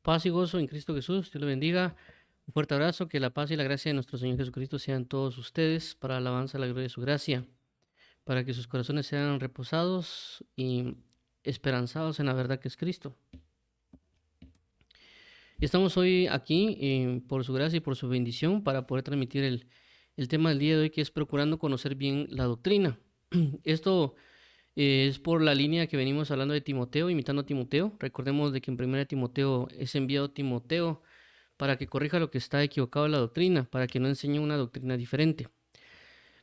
Paz y gozo en Cristo Jesús. Dios le bendiga. Un fuerte abrazo. Que la paz y la gracia de nuestro Señor Jesucristo sean todos ustedes para la alabanza de la gloria de su gracia, para que sus corazones sean reposados y esperanzados en la verdad que es Cristo. Y estamos hoy aquí por su gracia y por su bendición para poder transmitir el tema del día de hoy, que es procurando conocer bien la doctrina. Esto es por la línea que venimos hablando de Timoteo, imitando a Timoteo. Recordemos de que en 1 Timoteo es enviado Timoteo para que corrija lo que está equivocado en la doctrina, para que no enseñe una doctrina diferente.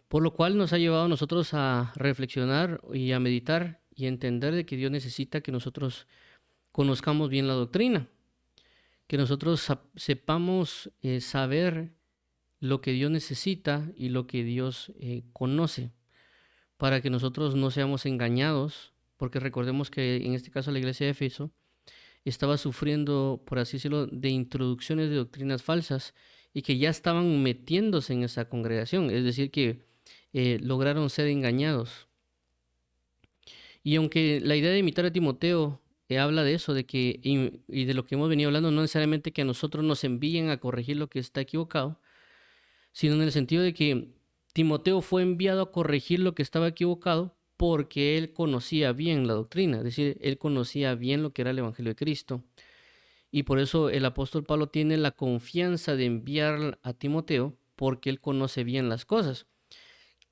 Por lo cual nos ha llevado a nosotros a reflexionar y a meditar y a entender de que Dios necesita que nosotros conozcamos bien la doctrina, que nosotros sepamos saber lo que Dios necesita y lo que Dios conoce, para que nosotros no seamos engañados, porque recordemos que en este caso la iglesia de Éfeso estaba sufriendo, por así decirlo, de introducciones de doctrinas falsas y que ya estaban metiéndose en esa congregación, es decir, que lograron ser engañados. Y aunque la idea de imitar a Timoteo habla de eso, de que, y de lo que hemos venido hablando, no necesariamente que a nosotros nos envíen a corregir lo que está equivocado, sino en el sentido de que Timoteo fue enviado a corregir lo que estaba equivocado porque él conocía bien la doctrina, es decir, él conocía bien lo que era el Evangelio de Cristo. Y por eso el apóstol Pablo tiene la confianza de enviar a Timoteo porque él conoce bien las cosas.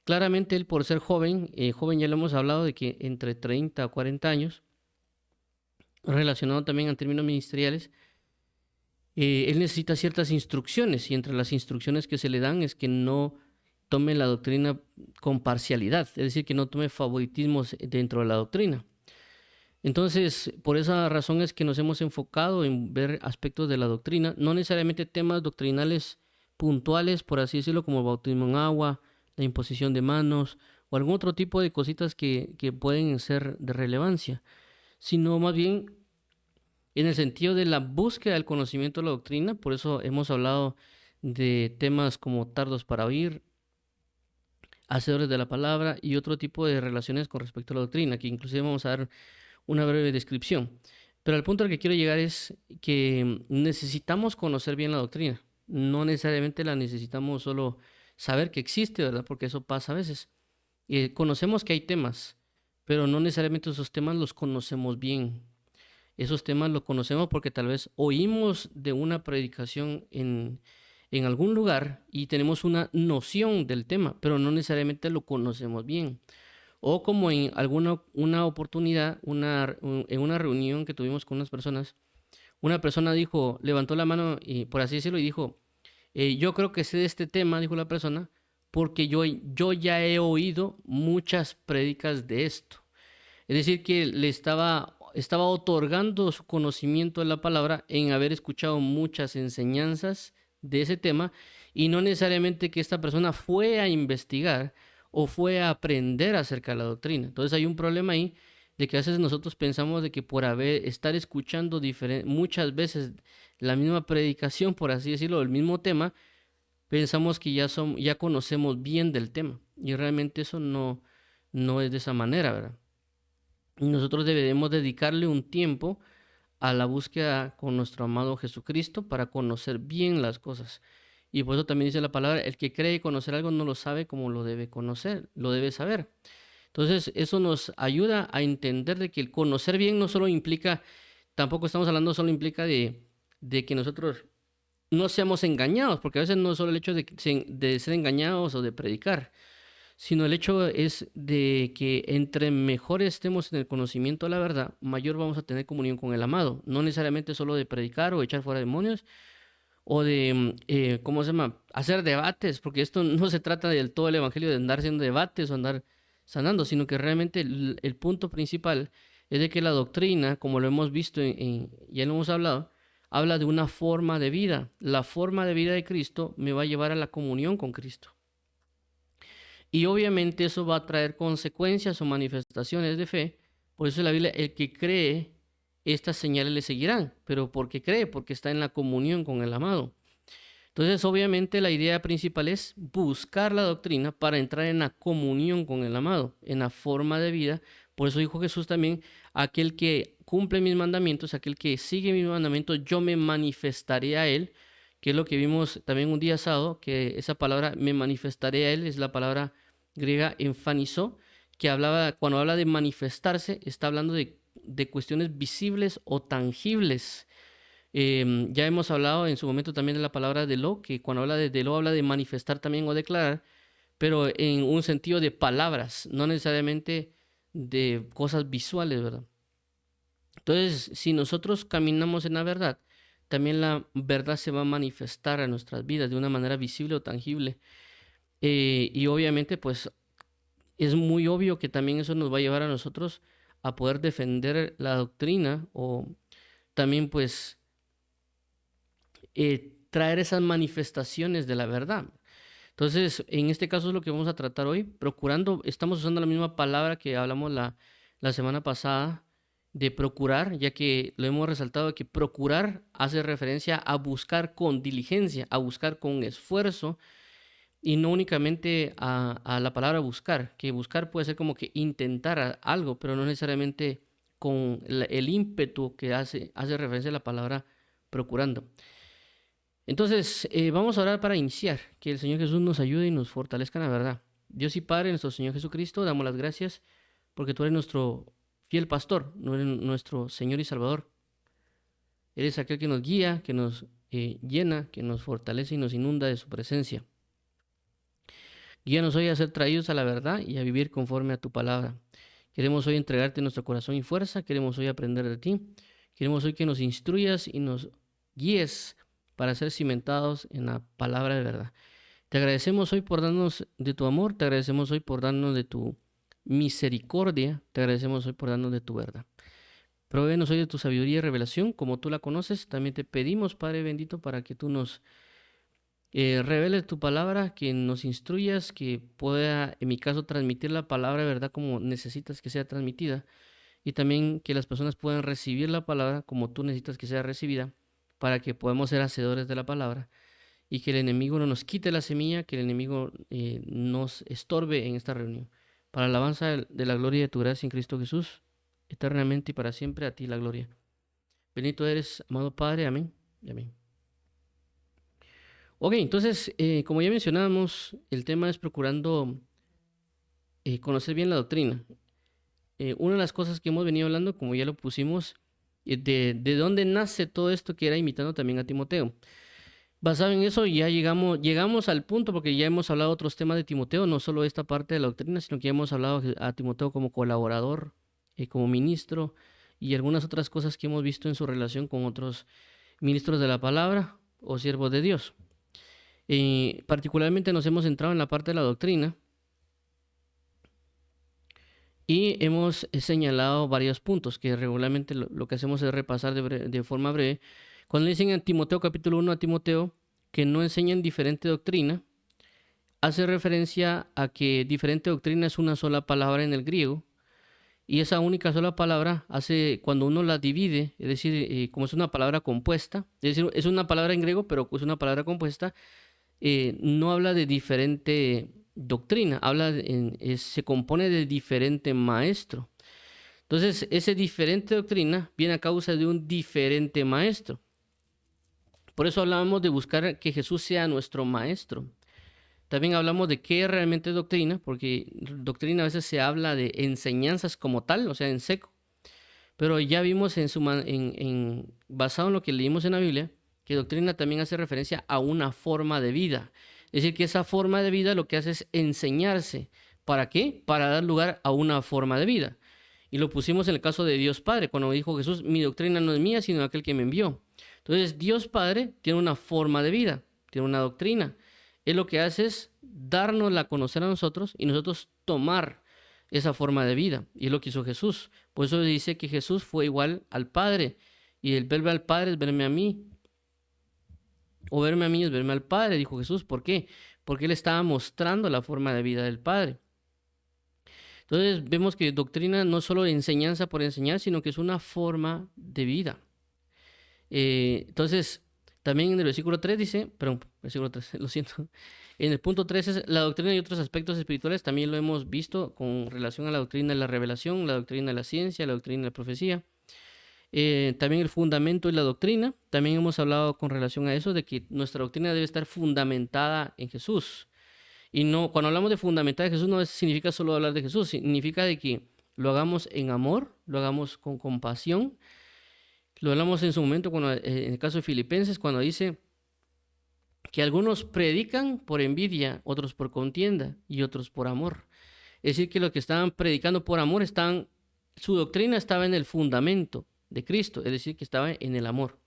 Claramente él, por ser joven ya lo hemos hablado de que entre 30 a 40 años, relacionado también en términos ministeriales, él necesita ciertas instrucciones, y entre las instrucciones que se le dan es que no tome la doctrina con parcialidad, es decir, que no tome favoritismos dentro de la doctrina. Entonces, por esa razón es que nos hemos enfocado en ver aspectos de la doctrina, no necesariamente temas doctrinales puntuales, por así decirlo, como el bautismo en agua, la imposición de manos o algún otro tipo de cositas que pueden ser de relevancia, sino más bien en el sentido de la búsqueda del conocimiento de la doctrina. Por eso hemos hablado de temas como tardos para oír, hacedores de la palabra y otro tipo de relaciones con respecto a la doctrina, que inclusive vamos a dar una breve descripción. Pero al punto al que quiero llegar es que necesitamos conocer bien la doctrina. No necesariamente la necesitamos solo saber que existe, ¿verdad? Porque eso pasa a veces. Conocemos que hay temas, pero no necesariamente esos temas los conocemos bien. Esos temas los conocemos porque tal vez oímos de una predicación en algún lugar y tenemos una noción del tema, pero no necesariamente lo conocemos bien. O como en una oportunidad, en una reunión que tuvimos con unas personas, una persona dijo, levantó la mano y por así decirlo y dijo, yo creo que sé de este tema, dijo la persona, porque yo ya he oído muchas prédicas de esto. Es decir, que le estaba otorgando su conocimiento de la palabra en haber escuchado muchas enseñanzas de ese tema, y no necesariamente que esta persona fue a investigar o fue a aprender acerca de la doctrina. Entonces hay un problema ahí de que a veces nosotros pensamos de que por estar escuchando muchas veces la misma predicación, por así decirlo, del mismo tema, pensamos que ya conocemos bien del tema, y realmente eso no es de esa manera, ¿verdad? Y nosotros debemos dedicarle un tiempo a la búsqueda con nuestro amado Jesucristo para conocer bien las cosas. Y por eso también dice la palabra, el que cree conocer algo no lo sabe como lo debe conocer, lo debe saber. Entonces eso nos ayuda a entender de que el conocer bien no solo implica, tampoco estamos hablando, solo implica de que nosotros no seamos engañados, porque a veces no es solo el hecho de ser engañados o de predicar, sino el hecho es de que entre mejor estemos en el conocimiento de la verdad, mayor vamos a tener comunión con el amado. No necesariamente solo de predicar o echar fuera demonios o de, ¿cómo se llama?, hacer debates, porque esto no se trata del todo el evangelio de andar haciendo debates o andar sanando, sino que realmente el punto principal es de que la doctrina, como lo hemos visto, ya lo hemos hablado, habla de una forma de vida. La forma de vida de Cristo me va a llevar a la comunión con Cristo. Y obviamente eso va a traer consecuencias o manifestaciones de fe. Por eso en la Biblia, el que cree, estas señales le seguirán. Pero ¿por qué cree? Porque está en la comunión con el amado. Entonces, obviamente, la idea principal es buscar la doctrina para entrar en la comunión con el amado, en la forma de vida. Por eso dijo Jesús también, aquel que cumple mis mandamientos, aquel que sigue mis mandamientos, yo me manifestaré a él, que es lo que vimos también un día sábado, que esa palabra me manifestaré a él es la palabra griega enfanizo, que cuando habla de manifestarse, está hablando de cuestiones visibles o tangibles. Ya hemos hablado en su momento también de la palabra de lo, que cuando habla de lo habla de manifestar también o declarar, pero en un sentido de palabras, no necesariamente de cosas visuales, ¿verdad? Entonces, si nosotros caminamos en la verdad, también la verdad se va a manifestar a nuestras vidas de una manera visible o tangible. Y obviamente, pues es muy obvio que también eso nos va a llevar a nosotros a poder defender la doctrina o también pues traer esas manifestaciones de la verdad. Entonces, en este caso es lo que vamos a tratar hoy, procurando, estamos usando la misma palabra que hablamos la semana pasada de procurar, ya que lo hemos resaltado que procurar hace referencia a buscar con diligencia, a buscar con esfuerzo y no únicamente a la palabra buscar, que buscar puede ser como que intentar algo, pero no necesariamente con el ímpetu que hace referencia a la palabra procurando. Entonces, vamos a orar para iniciar, que el Señor Jesús nos ayude y nos fortalezca en la verdad. Dios y Padre, nuestro Señor Jesucristo, damos las gracias porque tú eres nuestro fiel pastor, no eres nuestro Señor y Salvador. Eres aquel que nos guía, que nos llena, que nos fortalece y nos inunda de su presencia. Guíanos hoy a ser traídos a la verdad y a vivir conforme a tu palabra. Queremos hoy entregarte nuestro corazón y fuerza, queremos hoy aprender de ti, queremos hoy que nos instruyas y nos guíes para ser cimentados en la palabra de verdad. Te agradecemos hoy por darnos de tu amor, te agradecemos hoy por darnos de tu misericordia, te agradecemos hoy por darnos de tu verdad. Provéenos hoy de tu sabiduría y revelación, como tú la conoces. También te pedimos, Padre bendito, para que tú nos reveles tu palabra, que nos instruyas, que pueda, en mi caso, transmitir la palabra de verdad como necesitas que sea transmitida, y también que las personas puedan recibir la palabra como tú necesitas que sea recibida, para que podamos ser hacedores de la palabra y que el enemigo no nos quite la semilla, que el enemigo nos estorbe en esta reunión. Para la alabanza de la gloria de tu gracia en Cristo Jesús, eternamente y para siempre a ti la gloria. Bendito eres, amado Padre, amén y amén. Ok, entonces, como ya mencionábamos, el tema es procurando conocer bien la doctrina. Una de las cosas que hemos venido hablando, como ya lo pusimos, de dónde nace todo esto, que era imitando también a Timoteo. Basado en eso ya llegamos al punto, porque ya hemos hablado de otros temas de Timoteo, no solo esta parte de la doctrina, sino que ya hemos hablado a Timoteo como colaborador, como ministro, y algunas otras cosas que hemos visto en su relación con otros ministros de la palabra o siervos de Dios. Particularmente nos hemos centrado en la parte de la doctrina y hemos señalado varios puntos que regularmente lo que hacemos es repasar de forma breve. Cuando le dicen en Timoteo capítulo 1 a Timoteo que no enseñan diferente doctrina, hace referencia a que diferente doctrina es una sola palabra en el griego, y esa única sola palabra hace, cuando uno la divide, es decir, como es una palabra compuesta, es decir, es una palabra en griego, pero es una palabra compuesta, no habla de diferente doctrina, se compone de diferente maestro. Entonces, ese diferente doctrina viene a causa de un diferente maestro. Por eso hablábamos de buscar que Jesús sea nuestro maestro. También hablamos de qué es realmente doctrina, porque doctrina a veces se habla de enseñanzas como tal, o sea, en seco. Pero ya vimos basado en lo que leímos en la Biblia, que doctrina también hace referencia a una forma de vida. Es decir, que esa forma de vida lo que hace es enseñarse. ¿Para qué? Para dar lugar a una forma de vida. Y lo pusimos en el caso de Dios Padre, cuando dijo Jesús, mi doctrina no es mía, sino aquel que me envió. Entonces, Dios Padre tiene una forma de vida, tiene una doctrina. Él lo que hace es darnosla a conocer a nosotros y nosotros tomar esa forma de vida. Y es lo que hizo Jesús. Por eso dice que Jesús fue igual al Padre. Y el verme al Padre es verme a mí. O verme a mí es verme al Padre, dijo Jesús. ¿Por qué? Porque Él estaba mostrando la forma de vida del Padre. Entonces vemos que doctrina no es solo enseñanza por enseñar, sino que es una forma de vida. Entonces, también en el versículo 3 dice, perdón, versículo 3, lo siento. En el punto 3 es la doctrina y otros aspectos espirituales. También lo hemos visto con relación a la doctrina de la revelación, la doctrina de la ciencia, la doctrina de la profecía. También el fundamento y la doctrina. También hemos hablado con relación a eso, de que nuestra doctrina debe estar fundamentada en Jesús. Y no, cuando hablamos de fundamentada en Jesús, no significa solo hablar de Jesús, significa de que lo hagamos en amor, lo hagamos con compasión. Lo hablamos en su momento, cuando, en el caso de Filipenses, cuando dice que algunos predican por envidia, otros por contienda y otros por amor. Es decir, que los que estaban predicando por amor, su doctrina estaba en el fundamento de Cristo, es decir, que estaba en el amor.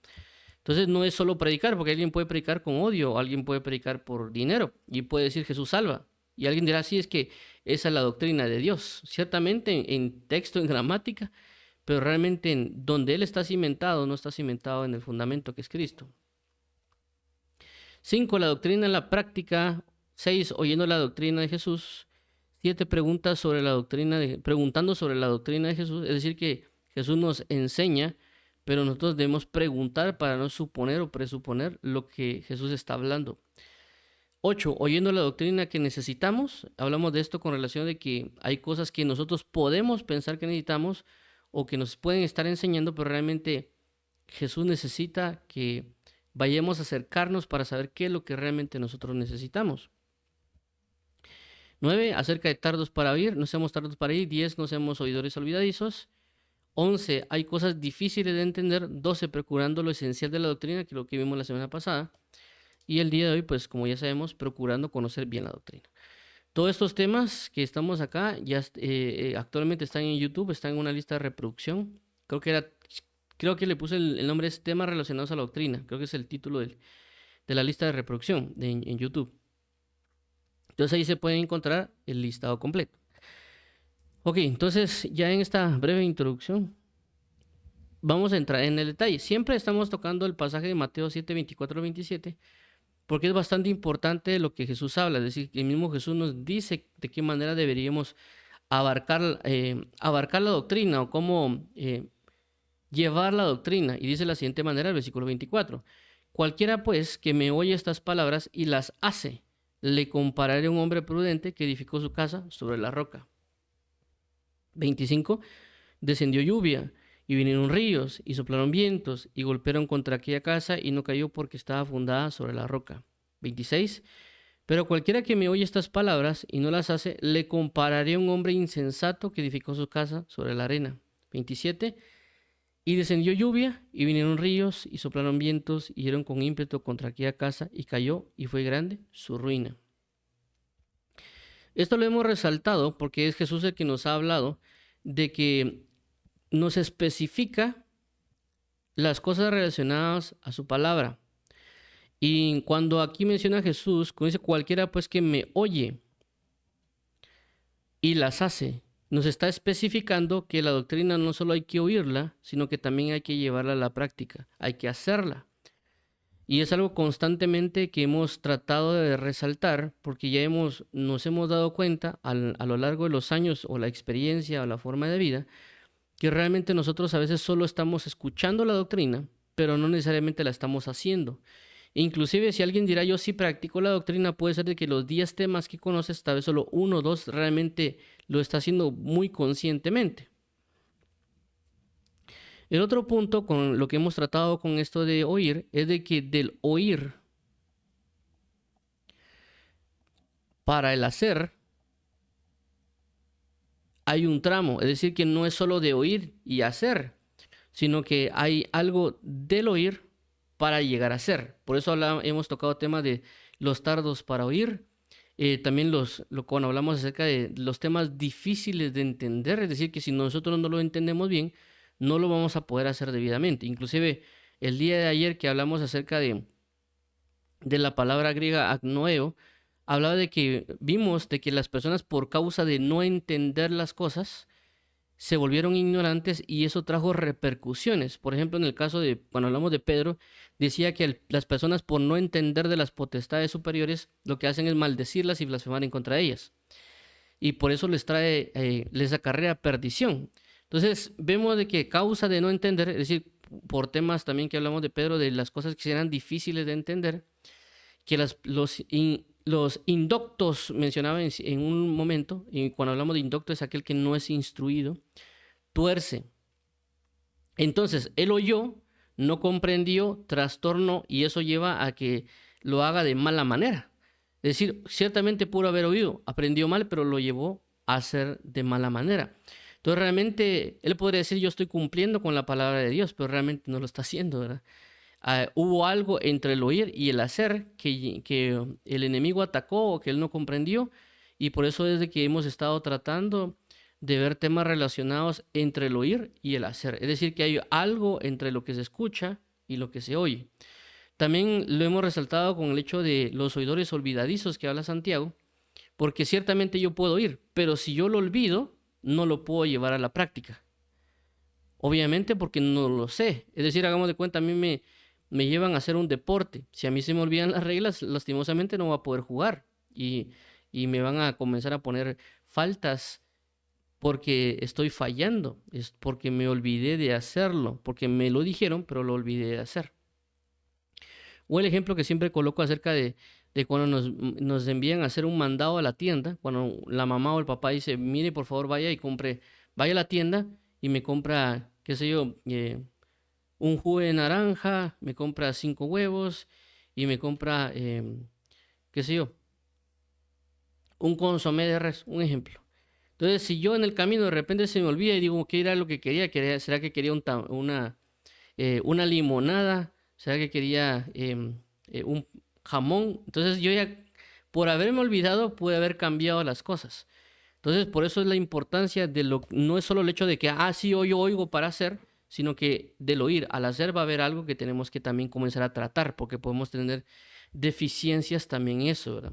Entonces no es solo predicar, porque alguien puede predicar con odio, o alguien puede predicar por dinero, y puede decir Jesús salva. Y alguien dirá, sí, es que esa es la doctrina de Dios. Ciertamente en texto, en gramática, pero realmente en donde Él está cimentado, no está cimentado en el fundamento que es Cristo. 5. La doctrina en la práctica. 6. Oyendo la doctrina de Jesús. 7. Preguntando sobre la doctrina de Jesús. Es decir, que Jesús nos enseña, pero nosotros debemos preguntar para no suponer o presuponer lo que Jesús está hablando. 8. Oyendo la doctrina que necesitamos. Hablamos de esto con relación de que hay cosas que nosotros podemos pensar que necesitamos o que nos pueden estar enseñando, pero realmente Jesús necesita que vayamos a acercarnos para saber qué es lo que realmente nosotros necesitamos. 9. Acerca de tardos para oír, no seamos tardos para oír. 10. No seamos oidores olvidadizos. 11. Hay cosas difíciles de entender. 12. Procurando lo esencial de la doctrina, que es lo que vimos la semana pasada. Y el día de hoy, pues como ya sabemos, procurando conocer bien la doctrina. Todos estos temas que estamos acá ya actualmente están en YouTube, están en una lista de reproducción. Creo que le puse el nombre, es temas relacionados a la doctrina. Creo que es el título de la lista de reproducción en YouTube. Entonces ahí se puede encontrar el listado completo. Ok, entonces ya en esta breve introducción vamos a entrar en el detalle. Siempre estamos tocando el pasaje de Mateo 7, 24 27, porque es bastante importante lo que Jesús habla. Es decir, el mismo Jesús nos dice de qué manera deberíamos abarcar la doctrina o cómo llevar la doctrina. Y dice de la siguiente manera el versículo 24. Cualquiera pues que me oye estas palabras y las hace, le compararé a un hombre prudente que edificó su casa sobre la roca. 25. Descendió lluvia y vinieron ríos y soplaron vientos y golpearon contra aquella casa y no cayó porque estaba fundada sobre la roca. 26. Pero cualquiera que me oye estas palabras y no las hace, le compararé a un hombre insensato que edificó su casa sobre la arena. 27. Y descendió lluvia y vinieron ríos y soplaron vientos y dieron con ímpetu contra aquella casa y cayó y fue grande su ruina. Esto lo hemos resaltado porque es Jesús el que nos ha hablado de que nos especifica las cosas relacionadas a su palabra. Y cuando aquí menciona a Jesús, cuando dice cualquiera pues que me oye y las hace, nos está especificando que la doctrina no solo hay que oírla, sino que también hay que llevarla a la práctica, hay que hacerla. Y es algo constantemente que hemos tratado de resaltar porque ya nos hemos dado cuenta a lo largo de los años o la experiencia o la forma de vida que realmente nosotros a veces solo estamos escuchando la doctrina, pero no necesariamente la estamos haciendo. Inclusive si alguien dirá yo sí practico la doctrina, puede ser de que los 10 temas que conoces, tal vez solo 1 o 2 realmente lo está haciendo muy conscientemente. El otro punto con lo que hemos tratado con esto de oír es de que del oír para el hacer hay un tramo, es decir, que no es solo de oír y hacer, sino que hay algo del oír para llegar a ser. Por eso hemos tocado temas de los tardos para oír, también cuando hablamos acerca de los temas difíciles de entender, es decir, que si nosotros no lo entendemos bien, no lo vamos a poder hacer debidamente. Inclusive el día de ayer que hablamos acerca de la palabra griega agnoeo, hablaba de que vimos de que las personas por causa de no entender las cosas se volvieron ignorantes y eso trajo repercusiones. Por ejemplo, en el caso de cuando hablamos de Pedro, decía que las personas por no entender de las potestades superiores lo que hacen es maldecirlas y blasfemar en contra de ellas. Y por eso les acarrea perdición. Entonces vemos de que causa de no entender, es decir, por temas también que hablamos de Pedro, de las cosas que eran difíciles de entender, que los indoctos mencionaba en un momento, y cuando hablamos de indocto es aquel que no es instruido, tuerce Entonces, él oyó, no comprendió, trastornó y eso lleva a que lo haga de mala manera. Es decir, ciertamente pudo haber oído, aprendió mal, pero lo llevó a hacer de mala manera. Entonces, realmente, él podría decir, yo estoy cumpliendo con la palabra de Dios, pero realmente no lo está haciendo, ¿verdad? Hubo algo entre el oír y el hacer que el enemigo atacó o que él no comprendió, y por eso es de que hemos estado tratando de ver temas relacionados entre el oír y el hacer. Es decir, que hay algo entre lo que se escucha y lo que se oye. También lo hemos resaltado con el hecho de los oidores olvidadizos que habla Santiago, porque ciertamente yo puedo oír, pero si yo lo olvido, no lo puedo llevar a la práctica. Obviamente porque no lo sé. Es decir, hagamos de cuenta, a mí me llevan a hacer un deporte. Si a mí se me olvidan las reglas, lastimosamente no voy a poder jugar. Y, y me van a comenzar a poner faltas porque estoy fallando. Es porque me olvidé de hacerlo. Porque me lo dijeron, pero lo olvidé de hacer. O el ejemplo que siempre coloco acerca de cuando nos envían a hacer un mandado a la tienda, cuando la mamá o el papá dice, mire, por favor, vaya y compre, vaya a la tienda y me compra, qué sé yo, un jugo de naranja, me compra 5 huevos y me compra, qué sé yo, un consomé de res, un ejemplo. Entonces, si yo en el camino de repente se me olvida y digo, ¿qué era lo que quería? ¿Será que quería una limonada? ¿Será que quería un jamón? Entonces yo ya, por haberme olvidado, pude haber cambiado las cosas. Entonces, por eso es la importancia de no es solo el hecho de que, sí, yo oigo para hacer, sino que del oír al hacer va a haber algo que tenemos que también comenzar a tratar, porque podemos tener deficiencias también en eso, ¿verdad?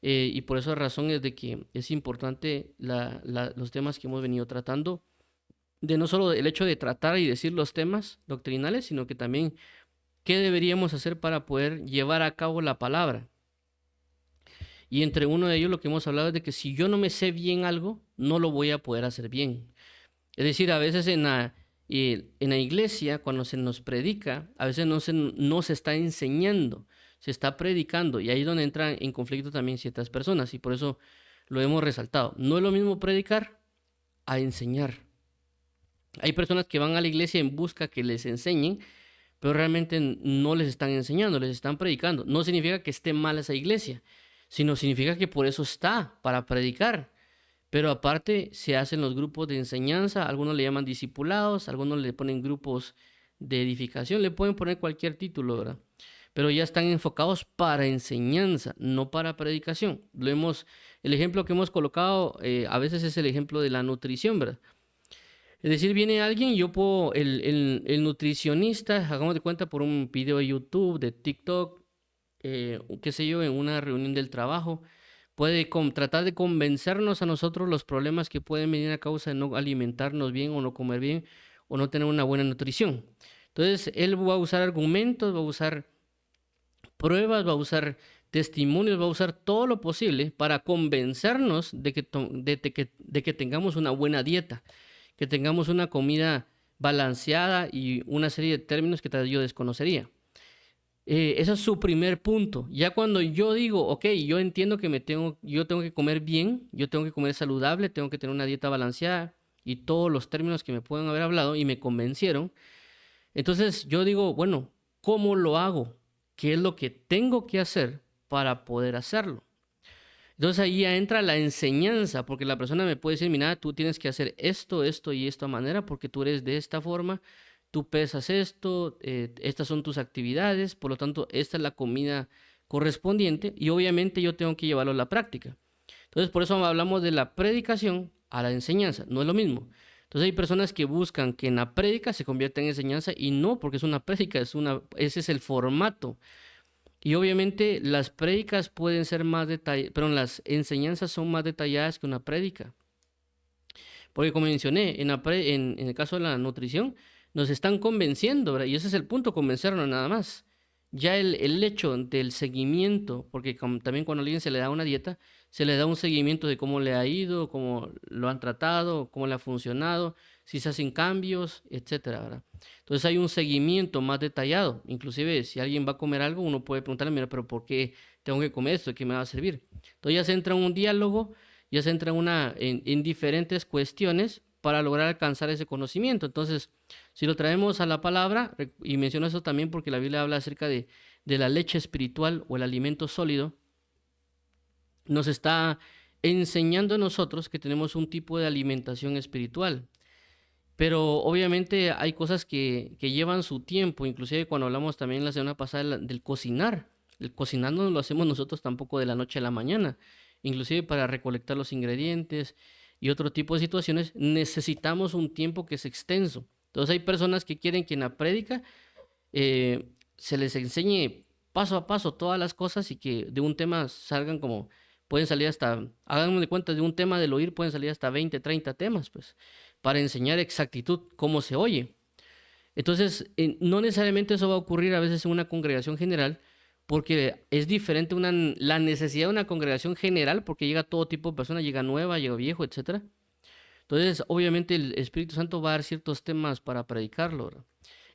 Y por esa razón es de que es importante los temas que hemos venido tratando, de no solo el hecho de tratar y decir los temas doctrinales, sino que también qué deberíamos hacer para poder llevar a cabo la palabra. Y entre uno de ellos lo que hemos hablado es de que si yo no me sé bien algo, no lo voy a poder hacer bien. Es decir, a veces en la iglesia, cuando se nos predica, a veces no se está enseñando, se está predicando, y ahí es donde entran en conflicto también ciertas personas, y por eso lo hemos resaltado. No es lo mismo predicar a enseñar. Hay personas que van a la iglesia en busca que les enseñen, pero realmente no les están enseñando, les están predicando. No significa que esté mal esa iglesia, sino significa que por eso está, para predicar. Pero aparte se hacen los grupos de enseñanza, algunos le llaman discipulados, algunos le ponen grupos de edificación, le pueden poner cualquier título, ¿verdad? Pero ya están enfocados para enseñanza, no para predicación. El ejemplo que hemos colocado a veces es el ejemplo de la nutrición, ¿verdad? Es decir, viene alguien, el nutricionista, hagamos de cuenta por un video de YouTube, de TikTok, qué sé yo, en una reunión del trabajo, puede tratar de convencernos a nosotros los problemas que pueden venir a causa de no alimentarnos bien o no comer bien o no tener una buena nutrición. Entonces, él va a usar argumentos, va a usar pruebas, va a usar testimonios, va a usar todo lo posible para convencernos de que tengamos una buena dieta, que tengamos una comida balanceada y una serie de términos que tal vez yo desconocería. Ese es su primer punto. Ya cuando yo digo, ok, yo entiendo que yo tengo que comer bien, yo tengo que comer saludable, tengo que tener una dieta balanceada y todos los términos que me pueden haber hablado y me convencieron, entonces yo digo, bueno, ¿cómo lo hago? ¿Qué es lo que tengo que hacer para poder hacerlo? Entonces ahí ya entra la enseñanza, porque la persona me puede decir, mira, tú tienes que hacer esto, esto y esta manera, porque tú eres de esta forma, tú pesas esto, estas son tus actividades, por lo tanto, esta es la comida correspondiente y obviamente yo tengo que llevarlo a la práctica. Entonces, por eso hablamos de la predicación a la enseñanza, no es lo mismo. Entonces hay personas que buscan que en la prédica se convierta en enseñanza y no, porque es una prédica, ese es el formato. Y obviamente las prédicas pueden ser más detalladas, pero las enseñanzas son más detalladas que una prédica. Porque como mencioné, en el caso de la nutrición, nos están convenciendo, ¿verdad? Y ese es el punto, convencernos nada más. Ya el hecho del seguimiento, porque también cuando a alguien se le da una dieta, se le da un seguimiento de cómo le ha ido, cómo lo han tratado, cómo le ha funcionado, si se hacen cambios, etcétera, ¿verdad? Entonces hay un seguimiento más detallado. Inclusive si alguien va a comer algo, uno puede preguntarle, mira, pero ¿por qué tengo que comer esto? ¿Qué me va a servir? Entonces ya se entra en un diálogo, ya se entra en diferentes cuestiones para lograr alcanzar ese conocimiento. Entonces, si lo traemos a la palabra, y menciono eso también porque la Biblia habla acerca de la leche espiritual o el alimento sólido, nos está enseñando a nosotros que tenemos un tipo de alimentación espiritual. Pero obviamente hay cosas que llevan su tiempo, inclusive cuando hablamos también la semana pasada del cocinar. El cocinar no lo hacemos nosotros tampoco de la noche a la mañana. Inclusive para recolectar los ingredientes y otro tipo de situaciones necesitamos un tiempo que es extenso. Entonces hay personas que quieren que en la prédica se les enseñe paso a paso todas las cosas y que de un tema salgan como, pueden salir hasta, háganme de cuenta, de un tema del oír pueden salir hasta 20, 30 temas, pues, para enseñar exactitud cómo se oye. Entonces, no necesariamente eso va a ocurrir a veces en una congregación general, porque es diferente la necesidad de una congregación general, porque llega todo tipo de personas, llega nueva, llega viejo, etcétera. Entonces, obviamente el Espíritu Santo va a dar ciertos temas para predicarlo, ¿verdad?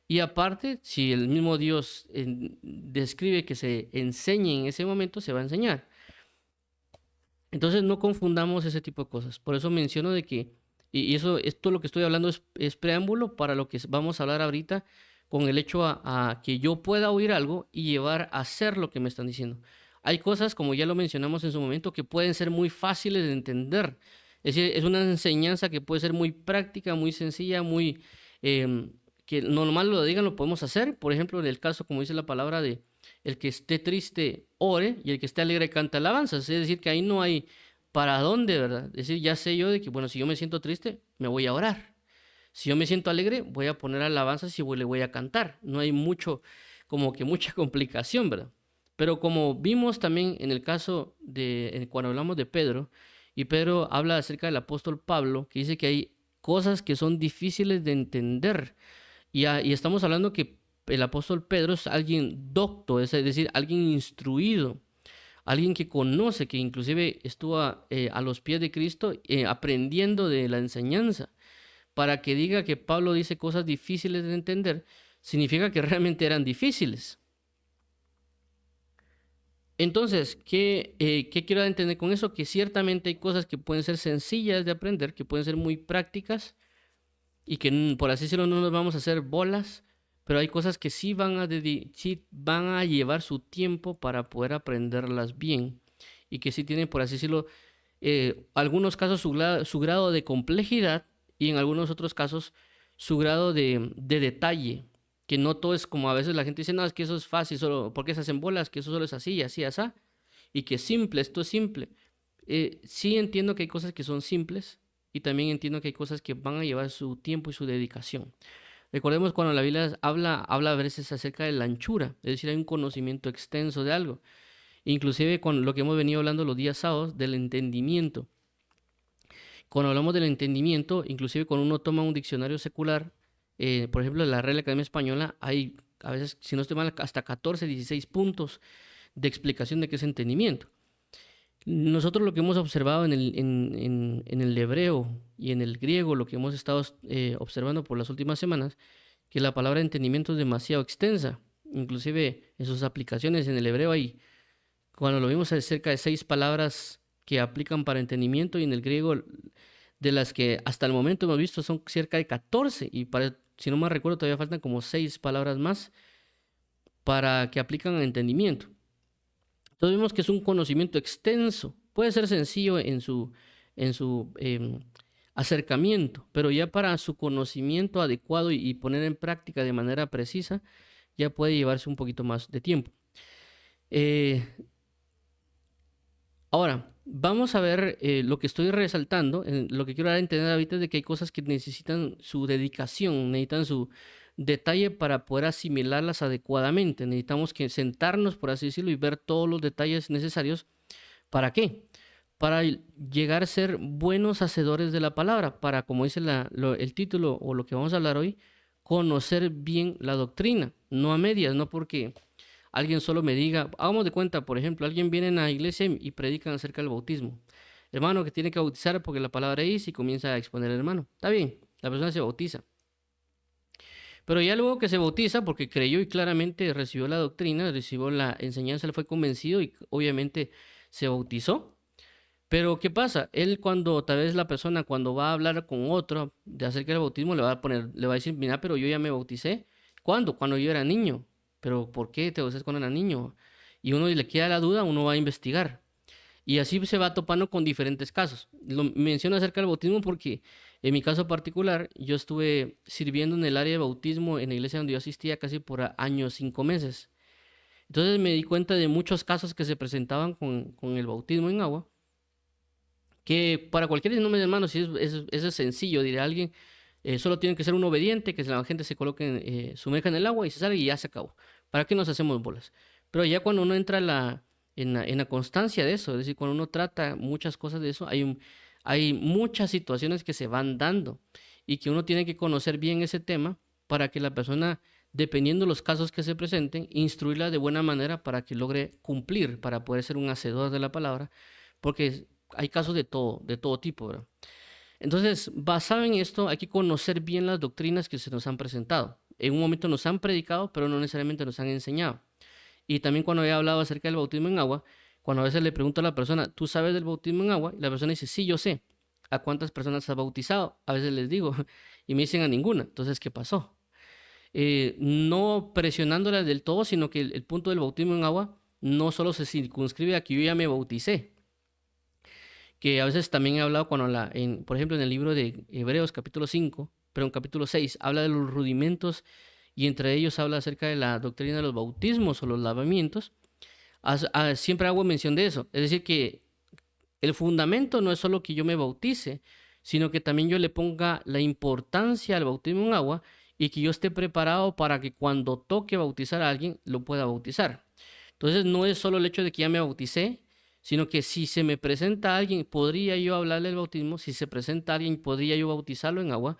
Y aparte, si el mismo Dios describe que se enseñe en ese momento, se va a enseñar. Entonces, no confundamos ese tipo de cosas. Por eso menciono de que, y eso, esto lo que estoy hablando es preámbulo para lo que vamos a hablar ahorita, con el hecho a que yo pueda oír algo y llevar a hacer lo que me están diciendo. Hay cosas, como ya lo mencionamos en su momento, que pueden ser muy fáciles de entender. Es decir, es una enseñanza que puede ser muy práctica, muy sencilla, muy que normal lo digan, lo podemos hacer. Por ejemplo, en el caso, como dice la palabra, de el que esté triste ore y el que esté alegre canta alabanzas. Es decir, que ahí no hay para dónde, ¿verdad? Es decir, ya sé yo de que, bueno, si yo me siento triste, me voy a orar. Si yo me siento alegre, voy a poner alabanzas y le voy a cantar. No hay mucho, como que mucha complicación, ¿verdad? Pero como vimos también en el caso de cuando hablamos de Pedro, y Pedro habla acerca del apóstol Pablo, que dice que hay cosas que son difíciles de entender. Y estamos hablando que el apóstol Pedro es alguien docto, es decir, alguien instruido, alguien que conoce, que inclusive estuvo a los pies de Cristo aprendiendo de la enseñanza. Para que diga que Pablo dice cosas difíciles de entender, significa que realmente eran difíciles. Entonces, ¿qué quiero entender con eso? Que ciertamente hay cosas que pueden ser sencillas de aprender, que pueden ser muy prácticas y que, por así decirlo, no nos vamos a hacer bolas, pero hay cosas que sí sí van a llevar su tiempo para poder aprenderlas bien y que sí tienen, por así decirlo, algunos casos su grado de complejidad y en algunos otros casos su grado de detalle, que no todo es como a veces la gente dice, no, es que eso es fácil, solo porque se hacen bolas, que eso solo es así, así, así, y que es simple, esto es simple. Sí entiendo que hay cosas que son simples y también entiendo que hay cosas que van a llevar su tiempo y su dedicación. Recordemos cuando la Biblia habla a veces acerca de la anchura, es decir, hay un conocimiento extenso de algo. Inclusive con lo que hemos venido hablando los días sábados del entendimiento. Cuando hablamos del entendimiento, inclusive cuando uno toma un diccionario secular, por ejemplo, la Real Academia Española, hay a veces, si no estoy mal, hasta 14, 16 puntos de explicación de qué es entendimiento. Nosotros lo que hemos observado en el hebreo y en el griego, lo que hemos estado observando por las últimas semanas, que la palabra entendimiento es demasiado extensa. Inclusive en sus aplicaciones en el hebreo hay, cuando lo vimos, hay cerca de 6 palabras que aplican para entendimiento y en el griego, de las que hasta el momento hemos visto, son cerca de 14 y si no me recuerdo todavía faltan como 6 palabras más para que aplican a entendimiento. Entonces vemos que es un conocimiento extenso, puede ser sencillo en su acercamiento, pero ya para su conocimiento adecuado y poner en práctica de manera precisa, ya puede llevarse un poquito más de tiempo. Ahora, vamos a ver lo que estoy resaltando, lo que quiero dar a entender ahorita es de que hay cosas que necesitan su dedicación, necesitan su detalle para poder asimilarlas adecuadamente. Necesitamos que sentarnos, por así decirlo, y ver todos los detalles necesarios. ¿Para qué? Para llegar a ser buenos hacedores de la palabra, para, como dice el título o lo que vamos a hablar hoy, conocer bien la doctrina, no a medias, no porque alguien solo me diga, hagamos de cuenta, por ejemplo, alguien viene a la iglesia y predican acerca del bautismo. Hermano, que tiene que bautizar porque la palabra es y comienza a exponer el hermano. Está bien, la persona se bautiza. Pero ya luego que se bautiza, porque creyó y claramente recibió la doctrina, recibió la enseñanza, le fue convencido y obviamente se bautizó. Pero ¿qué pasa? Él cuando, tal vez la persona cuando va a hablar con otro de acerca del bautismo, le va a decir, mira, pero yo ya me bauticé. ¿Cuándo? Cuando yo era niño. Pero ¿por qué te bautizaste cuando era niño? Y uno le queda la duda, uno va a investigar. Y así se va topando con diferentes casos. Lo menciono acerca del bautismo porque en mi caso particular, yo estuve sirviendo en el área de bautismo en la iglesia donde yo asistía casi por años, 5 meses. Entonces me di cuenta de muchos casos que se presentaban con el bautismo en agua, que para cualquier nombre de hermano, si eso es sencillo, dirá alguien, solo tiene que ser un obediente, que la gente se coloque, sumerja en el agua y se sale y ya se acabó. ¿Para qué nos hacemos bolas? Pero ya cuando uno entra en la constancia de eso, es decir, cuando uno trata muchas cosas de eso, hay muchas situaciones que se van dando y que uno tiene que conocer bien ese tema para que la persona, dependiendo de los casos que se presenten, instruirla de buena manera para que logre cumplir, para poder ser un hacedor de la palabra, porque hay casos de todo tipo, ¿verdad? Entonces, basado en esto, hay que conocer bien las doctrinas que se nos han presentado. En un momento nos han predicado, pero no necesariamente nos han enseñado. Y también cuando he hablado acerca del bautismo en agua, cuando a veces le pregunto a la persona, ¿tú sabes del bautismo en agua? Y la persona dice, sí, yo sé. ¿A cuántas personas has bautizado? A veces les digo, y me dicen a ninguna. Entonces, ¿qué pasó? No presionándola del todo, sino que el punto del bautismo en agua no solo se circunscribe a que yo ya me bauticé, que a veces también he hablado por ejemplo, en el libro de Hebreos capítulo 5, pero en capítulo 6, habla de los rudimentos y entre ellos habla acerca de la doctrina de los bautismos o los lavamientos. Siempre hago mención de eso, es decir, que el fundamento no es solo que yo me bautice, sino que también yo le ponga la importancia al bautismo en agua y que yo esté preparado para que cuando toque bautizar a alguien, lo pueda bautizar. Entonces no es solo el hecho de que ya me bauticé, sino que si se me presenta alguien, podría yo hablarle del bautismo, si se presenta alguien, podría yo bautizarlo en agua,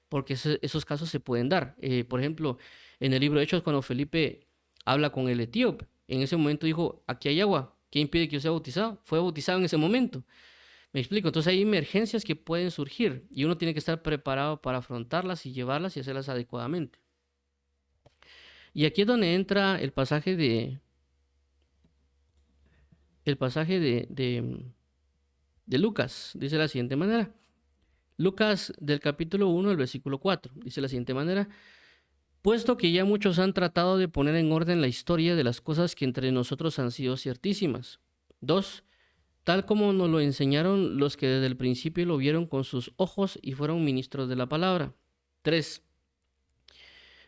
porque esos casos se pueden dar. Por ejemplo, en el libro de Hechos, cuando Felipe habla con el etíope, en ese momento dijo, aquí hay agua, ¿qué impide que yo sea bautizado? Fue bautizado en ese momento. Me explico, entonces hay emergencias que pueden surgir y uno tiene que estar preparado para afrontarlas y llevarlas y hacerlas adecuadamente. Y aquí es donde entra el pasaje de Lucas. Dice de la siguiente manera. Lucas del capítulo 1, el versículo 4. Dice de la siguiente manera. Puesto que ya muchos han tratado de poner en orden la historia de las cosas que entre nosotros han sido ciertísimas. 2. Tal como nos lo enseñaron los que desde el principio lo vieron con sus ojos y fueron ministros de la palabra. 3.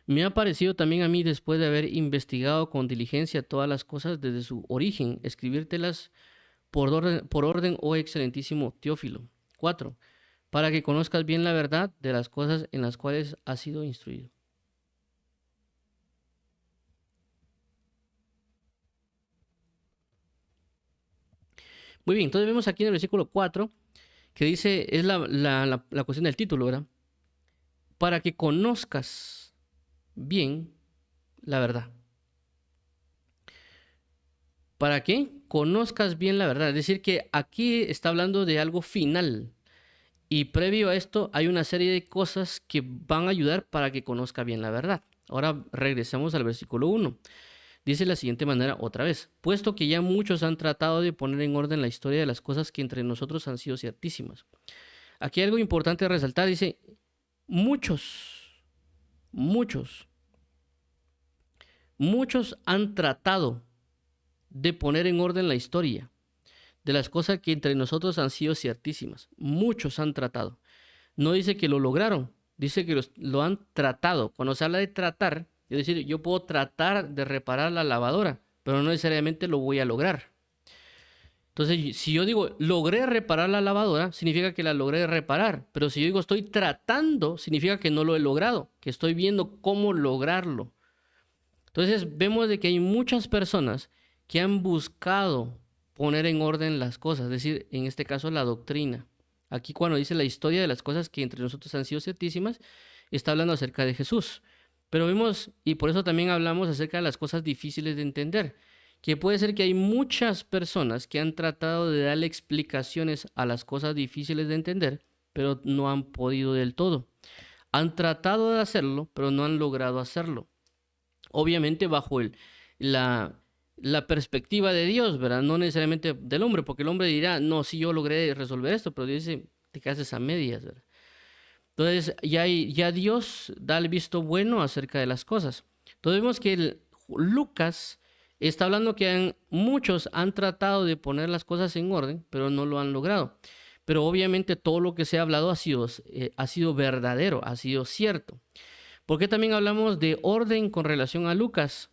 Me ha parecido también a mí, después de haber investigado con diligencia todas las cosas desde su origen, escribírtelas por orden, oh excelentísimo Teófilo. 4. Para que conozcas bien la verdad de las cosas en las cuales has sido instruido. Muy bien, entonces vemos aquí en el versículo 4 que dice, es la cuestión del título, ¿verdad? Para que conozcas bien la verdad. ¿Para qué? Conozcas bien la verdad. Es decir, que aquí está hablando de algo final. Y previo a esto hay una serie de cosas que van a ayudar para que conozca bien la verdad. Ahora regresemos al versículo 1. Dice de la siguiente manera otra vez. Puesto que ya muchos han tratado de poner en orden la historia de las cosas que entre nosotros han sido ciertísimas. Aquí hay algo importante a resaltar. Dice, muchos han tratado de poner en orden la historia de las cosas que entre nosotros han sido ciertísimas. Muchos han tratado. No dice que lo lograron, dice que lo han tratado. Cuando se habla de tratar, es decir, yo puedo tratar de reparar la lavadora, pero no necesariamente lo voy a lograr. Entonces, si yo digo, logré reparar la lavadora, significa que la logré reparar. Pero si yo digo, estoy tratando, significa que no lo he logrado, que estoy viendo cómo lograrlo. Entonces, vemos de que hay muchas personas que han buscado poner en orden las cosas, es decir, en este caso la doctrina. Aquí cuando dice la historia de las cosas que entre nosotros han sido ciertísimas, está hablando acerca de Jesús. Pero vemos, y por eso también hablamos acerca de las cosas difíciles de entender, que puede ser que hay muchas personas que han tratado de darle explicaciones a las cosas difíciles de entender, pero no han podido del todo. Han tratado de hacerlo, pero no han logrado hacerlo. Obviamente bajo la la perspectiva de Dios, ¿verdad? No necesariamente del hombre, porque el hombre dirá, no, sí, yo logré resolver esto, pero Dios dice, te quedas a medias, ¿verdad? Entonces, ya Dios da el visto bueno acerca de las cosas. Entonces, vemos que Lucas está hablando que muchos han tratado de poner las cosas en orden, pero no lo han logrado. Pero obviamente todo lo que se ha hablado ha sido verdadero, ha sido cierto. ¿Por qué también hablamos de orden con relación a Lucas?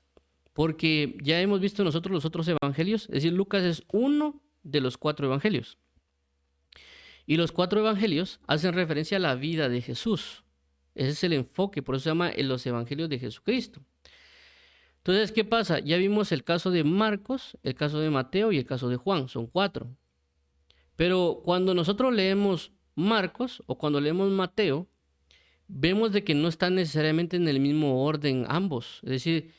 Porque ya hemos visto nosotros los otros evangelios, es decir, Lucas es uno de los 4 evangelios. Y los 4 evangelios hacen referencia a la vida de Jesús. Ese es el enfoque, por eso se llama en los evangelios de Jesucristo. Entonces, ¿qué pasa? Ya vimos el caso de Marcos, el caso de Mateo y el caso de Juan, son 4. Pero cuando nosotros leemos Marcos o cuando leemos Mateo, vemos de que no están necesariamente en el mismo orden ambos. Es decir,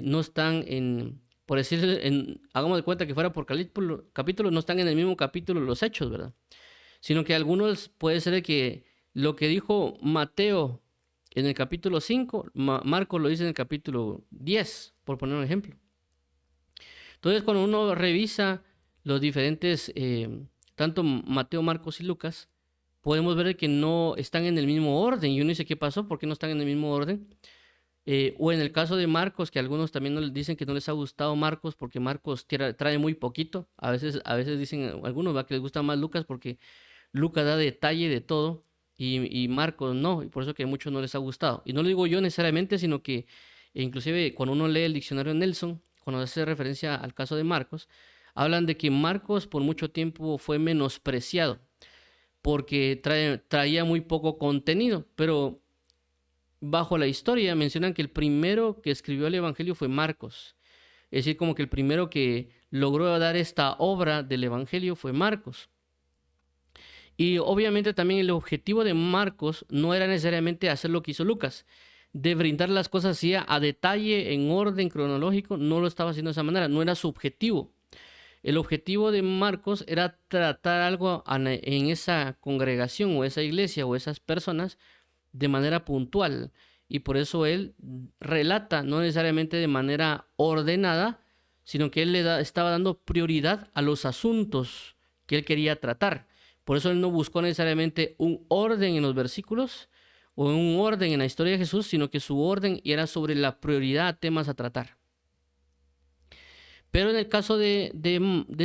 no están por decir, hagamos de cuenta que fuera por capítulo, no están en el mismo capítulo los hechos, ¿verdad? Sino que algunos puede ser de que lo que dijo Mateo en el capítulo 5, Marcos lo dice en el capítulo 10, por poner un ejemplo. Entonces, cuando uno revisa los diferentes, tanto Mateo, Marcos y Lucas, podemos ver que no están en el mismo orden. Y uno dice, ¿qué pasó? ¿Por qué no están en el mismo orden? O en el caso de Marcos, que algunos también les dicen que no les ha gustado Marcos porque Marcos trae muy poquito. A veces dicen algunos que les gusta más Lucas porque Lucas da detalle de todo y Marcos no, y por eso que a muchos no les ha gustado. Y no lo digo yo necesariamente, sino que inclusive cuando uno lee el diccionario Nelson, cuando hace referencia al caso de Marcos, hablan de que Marcos por mucho tiempo fue menospreciado porque traía muy poco contenido, pero bajo la historia mencionan que el primero que escribió el Evangelio fue Marcos. Es decir, como que el primero que logró dar esta obra del Evangelio fue Marcos. Y obviamente también el objetivo de Marcos no era necesariamente hacer lo que hizo Lucas, de brindar las cosas así a detalle, en orden cronológico, no lo estaba haciendo de esa manera, no era su objetivo. El objetivo de Marcos era tratar algo en esa congregación o esa iglesia o esas personas de manera puntual. Y por eso él relata, no necesariamente de manera ordenada, sino que él estaba dando prioridad a los asuntos que él quería tratar. Por eso él no buscó necesariamente un orden en los versículos o un orden en la historia de Jesús, sino que su orden era sobre la prioridad a temas a tratar. Pero en el caso de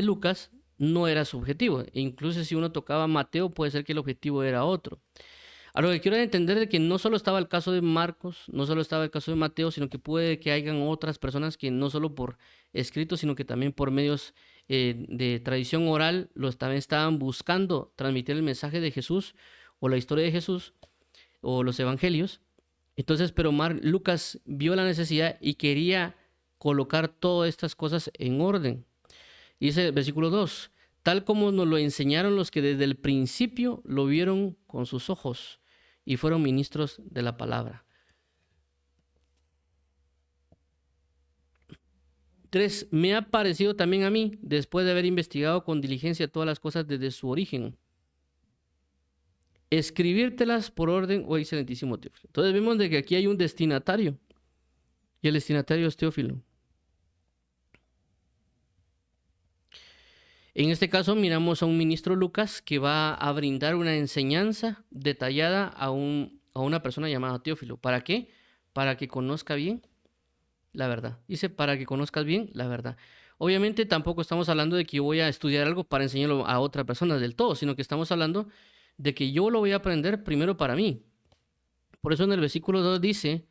Lucas no era su objetivo. E incluso si uno tocaba Mateo, puede ser que el objetivo era otro. A lo que quiero entender de que no solo estaba el caso de Marcos, no solo estaba el caso de Mateo, sino que puede que hayan otras personas que no solo por escrito, sino que también por medios de tradición oral, también estaban buscando transmitir el mensaje de Jesús o la historia de Jesús o los evangelios. Entonces, pero Lucas vio la necesidad y quería colocar todas estas cosas en orden. Dice versículo 2, tal como nos lo enseñaron los que desde el principio lo vieron con sus ojos y fueron ministros de la palabra. 3. Me ha parecido también a mí, después de haber investigado con diligencia todas las cosas desde su origen, escribírtelas por orden, oh excelentísimo Teófilo. Entonces vemos de que aquí hay un destinatario, y el destinatario es Teófilo. En este caso miramos a un ministro Lucas que va a brindar una enseñanza detallada a una persona llamada Teófilo. ¿Para qué? Para que conozca bien la verdad. Dice, para que conozcas bien la verdad. Obviamente tampoco estamos hablando de que yo voy a estudiar algo para enseñarlo a otra persona del todo, sino que estamos hablando de que yo lo voy a aprender primero para mí. Por eso en el versículo 2 dice,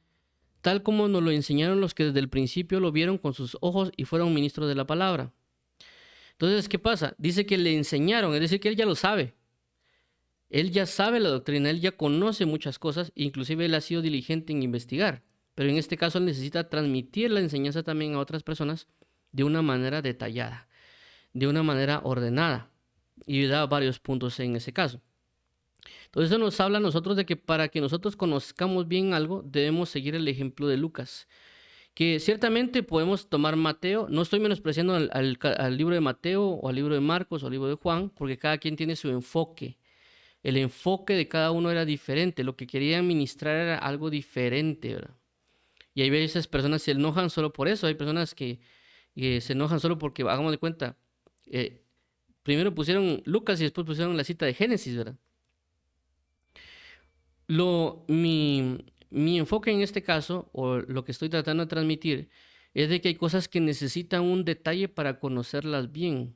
tal como nos lo enseñaron los que desde el principio lo vieron con sus ojos y fueron ministros de la palabra. Entonces, ¿qué pasa? Dice que le enseñaron, es decir, que él ya lo sabe. Él ya sabe la doctrina, él ya conoce muchas cosas, inclusive él ha sido diligente en investigar. Pero en este caso él necesita transmitir la enseñanza también a otras personas de una manera detallada, de una manera ordenada. Y da varios puntos en ese caso. Entonces eso nos habla a nosotros de que para que nosotros conozcamos bien algo, debemos seguir el ejemplo de Lucas. Que ciertamente podemos tomar Mateo, no estoy menospreciando al libro de Mateo o al libro de Marcos o al libro de Juan, porque cada quien tiene su enfoque. El enfoque de cada uno era diferente, lo que querían ministrar era algo diferente, ¿verdad? Y hay veces personas se enojan solo por eso, hay personas que se enojan solo porque, hagamos de cuenta, primero pusieron Lucas y después pusieron la cita de Génesis, ¿verdad? Mi enfoque en este caso, o lo que estoy tratando de transmitir, es de que hay cosas que necesitan un detalle para conocerlas bien.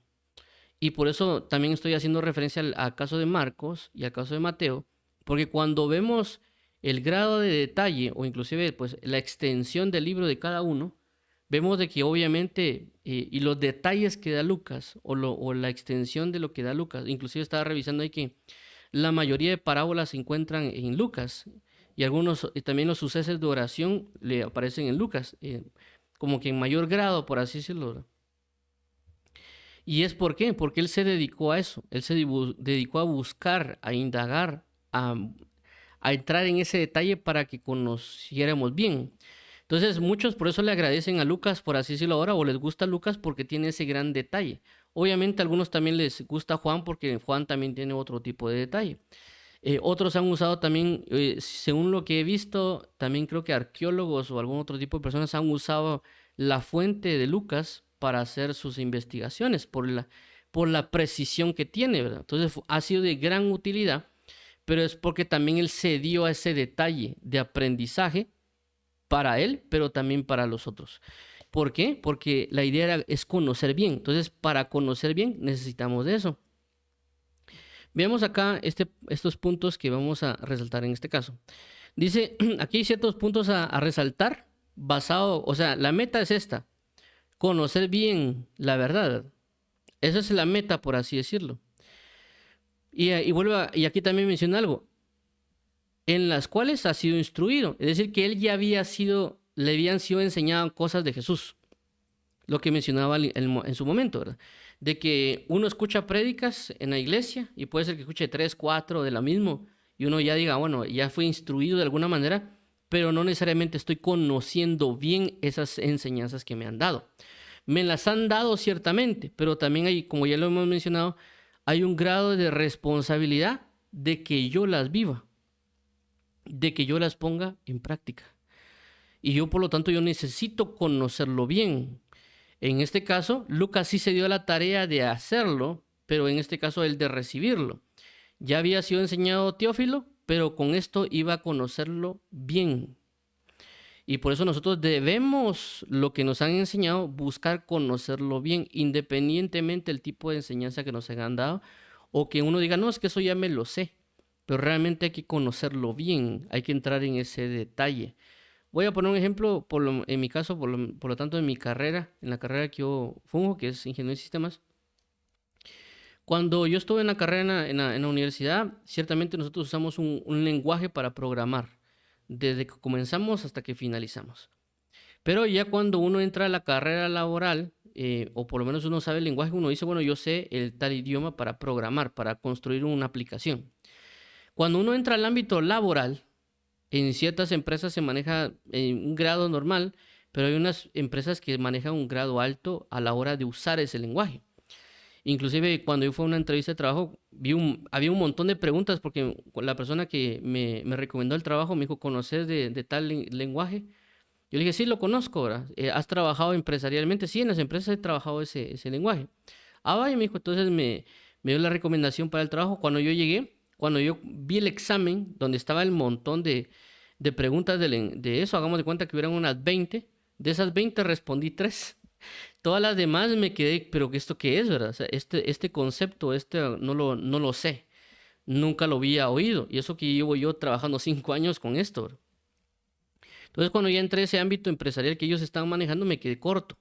Y por eso también estoy haciendo referencia al caso de Marcos y al caso de Mateo, porque cuando vemos el grado de detalle o inclusive pues la extensión del libro de cada uno, vemos de que obviamente y los detalles que da Lucas o la extensión de lo que da Lucas, inclusive estaba revisando ahí que la mayoría de parábolas se encuentran en Lucas y algunos también los sucesos de oración le aparecen en Lucas, como que en mayor grado, por así decirlo. ¿Y es por qué? Porque él se dedicó a eso, él se dedicó a buscar, a indagar, a entrar en ese detalle para que conociéramos bien. Entonces muchos por eso le agradecen a Lucas, por así decirlo ahora, o les gusta Lucas porque tiene ese gran detalle. Obviamente a algunos también les gusta Juan porque Juan también tiene otro tipo de detalle. Otros han usado también, según lo que he visto, también creo que arqueólogos o algún otro tipo de personas han usado la fuente de Lucas para hacer sus investigaciones por la precisión que tiene, ¿verdad? Entonces ha sido de gran utilidad, pero es porque también él se dio a ese detalle de aprendizaje para él, pero también para los otros. ¿Por qué? Porque la idea es conocer bien. Entonces, para conocer bien necesitamos de eso. Veamos acá estos puntos que vamos a resaltar en este caso. Dice, aquí hay ciertos puntos a resaltar basado, o sea, la meta es esta, conocer bien la verdad. Esa es la meta, por así decirlo. Y aquí también menciona algo, en las cuales ha sido instruido. Es decir, que él ya le habían sido enseñadas cosas de Jesús. Lo que mencionaba en su momento, ¿verdad? De que uno escucha prédicas en la iglesia y puede ser que escuche 3, 4 de la misma y uno ya diga, bueno, ya fue instruido de alguna manera, pero no necesariamente estoy conociendo bien esas enseñanzas que me han dado. Me las han dado ciertamente, pero también hay, como ya lo hemos mencionado, hay un grado de responsabilidad de que yo las viva, de que yo las ponga en práctica. Y yo, por lo tanto, yo necesito conocerlo bien. En este caso, Lucas sí se dio la tarea de hacerlo, pero en este caso el de recibirlo. Ya había sido enseñado Teófilo, pero con esto iba a conocerlo bien. Y por eso nosotros debemos, lo que nos han enseñado, buscar conocerlo bien, independientemente del tipo de enseñanza que nos hayan dado, o que uno diga, no, es que eso ya me lo sé, pero realmente hay que conocerlo bien, hay que entrar en ese detalle. Voy a poner un ejemplo, en mi caso, por lo tanto, en mi carrera, en la carrera que yo funjo, que es Ingeniería de Sistemas. Cuando yo estuve en la carrera en la universidad, ciertamente nosotros usamos un lenguaje para programar, desde que comenzamos hasta que finalizamos. Pero ya cuando uno entra a la carrera laboral, o por lo menos uno sabe el lenguaje, uno dice, bueno, yo sé el tal idioma para programar, para construir una aplicación. Cuando uno entra al ámbito laboral, en ciertas empresas se maneja en un grado normal, pero hay unas empresas que manejan un grado alto a la hora de usar ese lenguaje. Inclusive cuando yo fui a una entrevista de trabajo, había un montón de preguntas porque la persona que me recomendó el trabajo me dijo, ¿conoces de tal lenguaje? Yo le dije, sí, lo conozco, ¿verdad? ¿Has trabajado empresarialmente? Sí, en las empresas he trabajado ese lenguaje. Ah, vaya, me dijo, entonces me dio la recomendación para el trabajo. Cuando yo llegué, cuando yo vi el examen, donde estaba el montón de preguntas de eso, hagamos de cuenta que hubieran unas 20. De esas 20 respondí 3. Todas las demás me quedé, pero ¿esto qué es, verdad? O sea, este concepto, no lo sé. Nunca lo había oído. Y eso que llevo yo trabajando 5 años con esto, ¿verdad? Entonces, cuando ya entré a ese ámbito empresarial que ellos estaban manejando, me quedé corto.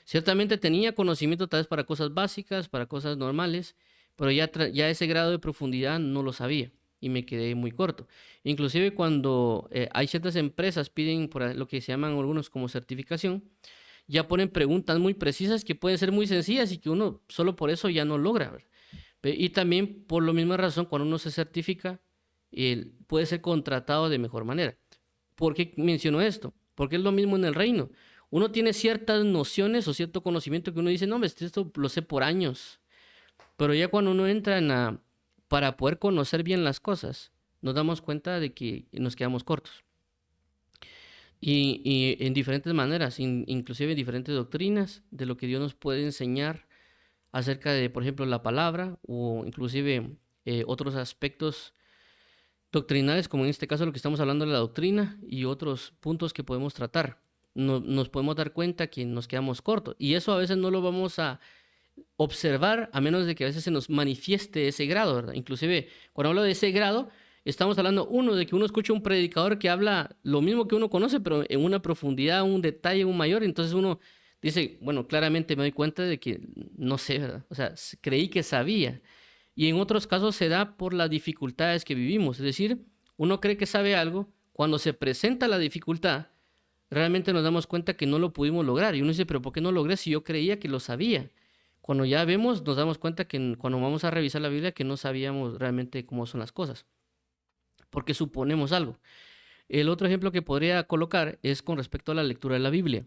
Ciertamente tenía conocimiento tal vez para cosas básicas, para cosas normales, pero ya ese grado de profundidad no lo sabía y me quedé muy corto. Inclusive cuando hay ciertas empresas piden por lo que se llaman algunos como certificación, ya ponen preguntas muy precisas que pueden ser muy sencillas y que uno solo por eso ya no logra, ¿verdad? Y también por la misma razón, cuando uno se certifica, puede ser contratado de mejor manera. ¿Por qué menciono esto? Porque es lo mismo en el reino. Uno tiene ciertas nociones o cierto conocimiento que uno dice, no, esto lo sé por años. Pero ya cuando uno entra para poder conocer bien las cosas, nos damos cuenta de que nos quedamos cortos. y en diferentes maneras, inclusive en diferentes doctrinas de lo que Dios nos puede enseñar acerca de, por ejemplo, la palabra o inclusive otros aspectos doctrinales, como en este caso lo que estamos hablando de la doctrina y otros puntos que podemos tratar. Nos podemos dar cuenta que nos quedamos cortos y eso a veces no lo vamos a observar a menos de que a veces se nos manifieste ese grado, ¿verdad? Inclusive cuando hablo de ese grado, estamos hablando de que uno escucha un predicador que habla lo mismo que uno conoce, pero en una profundidad, un detalle, un mayor, entonces uno dice, bueno, claramente me doy cuenta de que no sé, ¿verdad? O sea, creí que sabía. Y en otros casos se da por las dificultades que vivimos, es decir, uno cree que sabe algo, cuando se presenta la dificultad, realmente nos damos cuenta que no lo pudimos lograr. Y uno dice, pero ¿por qué no logré si yo creía que lo sabía? Cuando ya vemos, nos damos cuenta que cuando vamos a revisar la Biblia, que no sabíamos realmente cómo son las cosas, porque suponemos algo. El otro ejemplo que podría colocar es con respecto a la lectura de la Biblia.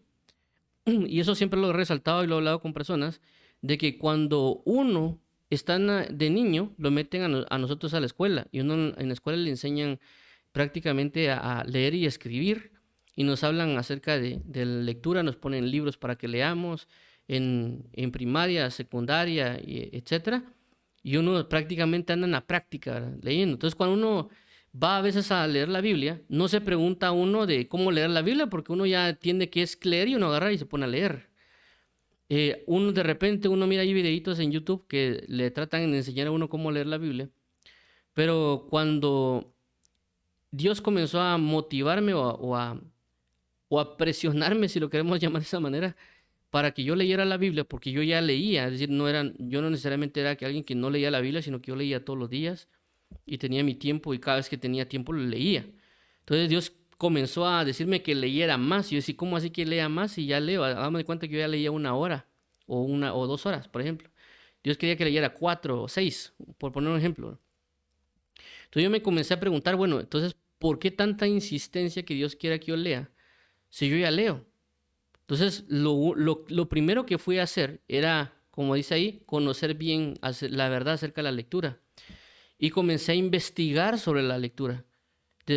Y eso siempre lo he resaltado y lo he hablado con personas, de que cuando uno está de niño, lo meten a nosotros a la escuela, y uno en la escuela le enseñan prácticamente a leer y escribir, y nos hablan acerca de la lectura, nos ponen libros para que leamos, en primaria, secundaria, etcétera, y uno prácticamente anda en la práctica, ¿verdad? Leyendo. Entonces, cuando uno va a veces a leer la Biblia, no se pregunta uno de cómo leer la Biblia, porque uno ya entiende que es leer y uno agarra y se pone a leer. Uno de repente uno mira ahí videitos en YouTube que le tratan de enseñar a uno cómo leer la Biblia, pero cuando Dios comenzó a motivarme o a presionarme, si lo queremos llamar de esa manera, para que yo leyera la Biblia, porque yo ya leía, es decir, yo no necesariamente era que alguien que no leía la Biblia, sino que yo leía todos los días y tenía mi tiempo y cada vez que tenía tiempo lo leía. Entonces Dios comenzó a decirme que leyera más. Y yo decía, ¿cómo así que lea más? Y ya leo, hágame de cuenta que yo ya leía 1 hora o 2 horas, por ejemplo. Dios quería que leyera 4 o 6, por poner un ejemplo. Entonces yo me comencé a preguntar, bueno, entonces, ¿por qué tanta insistencia que Dios quiera que yo lea si yo ya leo? Entonces, lo primero que fui a hacer era, como dice ahí, conocer bien la verdad acerca de la lectura. Y comencé a investigar sobre la lectura.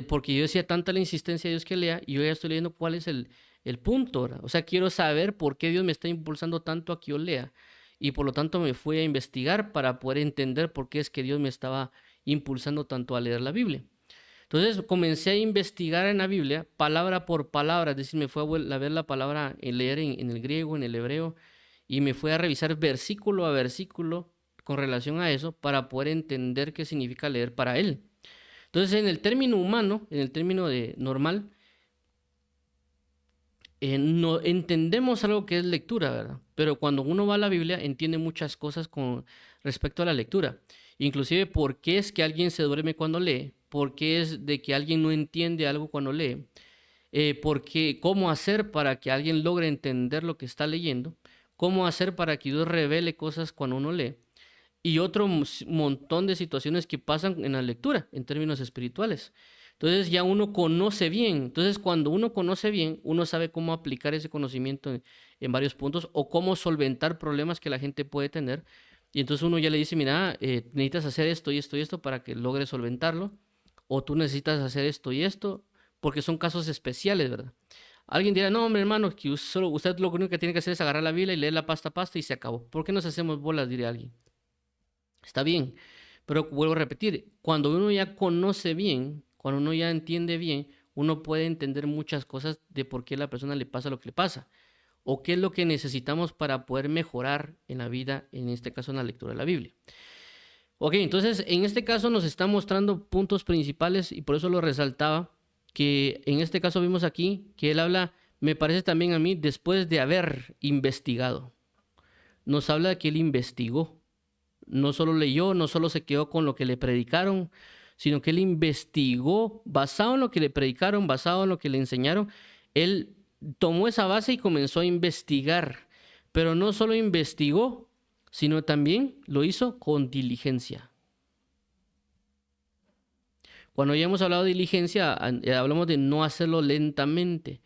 Porque yo decía tanta la insistencia de Dios que lea, y yo ya estoy leyendo cuál es el punto, ¿verdad? O sea, quiero saber por qué Dios me está impulsando tanto a que yo lea. Y por lo tanto me fui a investigar para poder entender por qué es que Dios me estaba impulsando tanto a leer la Biblia. Entonces comencé a investigar en la Biblia, palabra por palabra, es decir, me fui a ver la palabra, leer en el griego, en el hebreo, y me fui a revisar versículo a versículo con relación a eso para poder entender qué significa leer para él. Entonces, en el término humano, en el término de normal, no entendemos algo que es lectura, ¿verdad? Pero cuando uno va a la Biblia, entiende muchas cosas con respecto a la lectura. Inclusive, ¿por qué es que alguien se duerme cuando lee? ¿Por qué es de que alguien no entiende algo cuando lee? ¿Cómo hacer para que alguien logre entender lo que está leyendo? ¿Cómo hacer para que Dios revele cosas cuando uno lee? Y otro montón de situaciones que pasan en la lectura en términos espirituales. Entonces ya uno conoce bien. Entonces cuando uno conoce bien, uno sabe cómo aplicar ese conocimiento en varios puntos o cómo solventar problemas que la gente puede tener. Y entonces uno ya le dice, mira, necesitas hacer esto y esto y esto para que logres solventarlo. O tú necesitas hacer esto y esto, porque son casos especiales, ¿verdad? Alguien dirá, no, hombre, hermano, que usted lo único que tiene que hacer es agarrar la Biblia y leer la pasta a pasta y se acabó. ¿Por qué nos hacemos bolas? Diría alguien. Está bien, pero vuelvo a repetir, cuando uno ya conoce bien, cuando uno ya entiende bien, uno puede entender muchas cosas de por qué a la persona le pasa lo que le pasa, o qué es lo que necesitamos para poder mejorar en la vida, en este caso en la lectura de la Biblia. Ok, entonces en este caso nos está mostrando puntos principales y por eso lo resaltaba, que en este caso vimos aquí que él habla, me parece también a mí, después de haber investigado. Nos habla de que él investigó. No solo leyó, no solo se quedó con lo que le predicaron, sino que él investigó, basado en lo que le predicaron, basado en lo que le enseñaron, él tomó esa base y comenzó a investigar. Pero no solo investigó, sino también lo hizo con diligencia. Cuando ya hemos hablado de diligencia, hablamos de no hacerlo lentamente.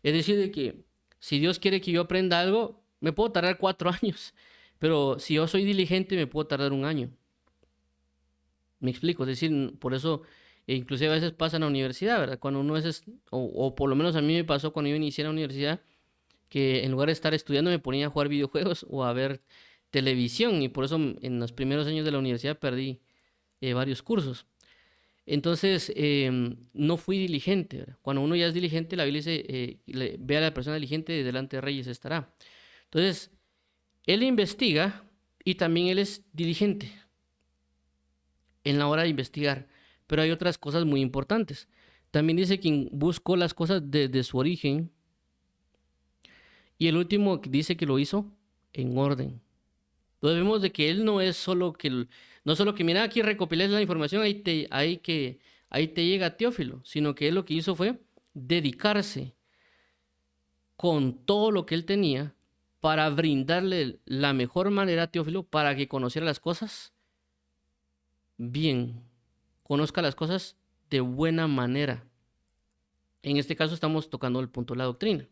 Es decir, de que si Dios quiere que yo aprenda algo, me puedo tardar 4 años. Pero si yo soy diligente, me puedo tardar 1 año. Me explico, es decir, por eso E inclusive a veces pasa en la universidad, ¿verdad? Cuando uno es, o por lo menos a mí me pasó cuando yo inicié en la universidad, que en lugar de estar estudiando me ponía a jugar videojuegos o a ver televisión y por eso en los primeros años de la universidad perdí varios cursos. Entonces, no fui diligente, ¿verdad? Cuando uno ya es diligente, la Biblia dice, ve a la persona diligente y delante de reyes estará. Entonces, él investiga y también él es diligente en la hora de investigar. Pero hay otras cosas muy importantes. También dice quien buscó las cosas desde su origen. Y el último dice que lo hizo en orden. Entonces vemos de que él no es solo que, no solo que mira aquí recopilé la información, ahí te llega Teófilo, sino que él lo que hizo fue dedicarse con todo lo que él tenía para brindarle la mejor manera a Teófilo para que conociera las cosas bien, conozca las cosas de buena manera. En este caso estamos tocando el punto de la doctrina.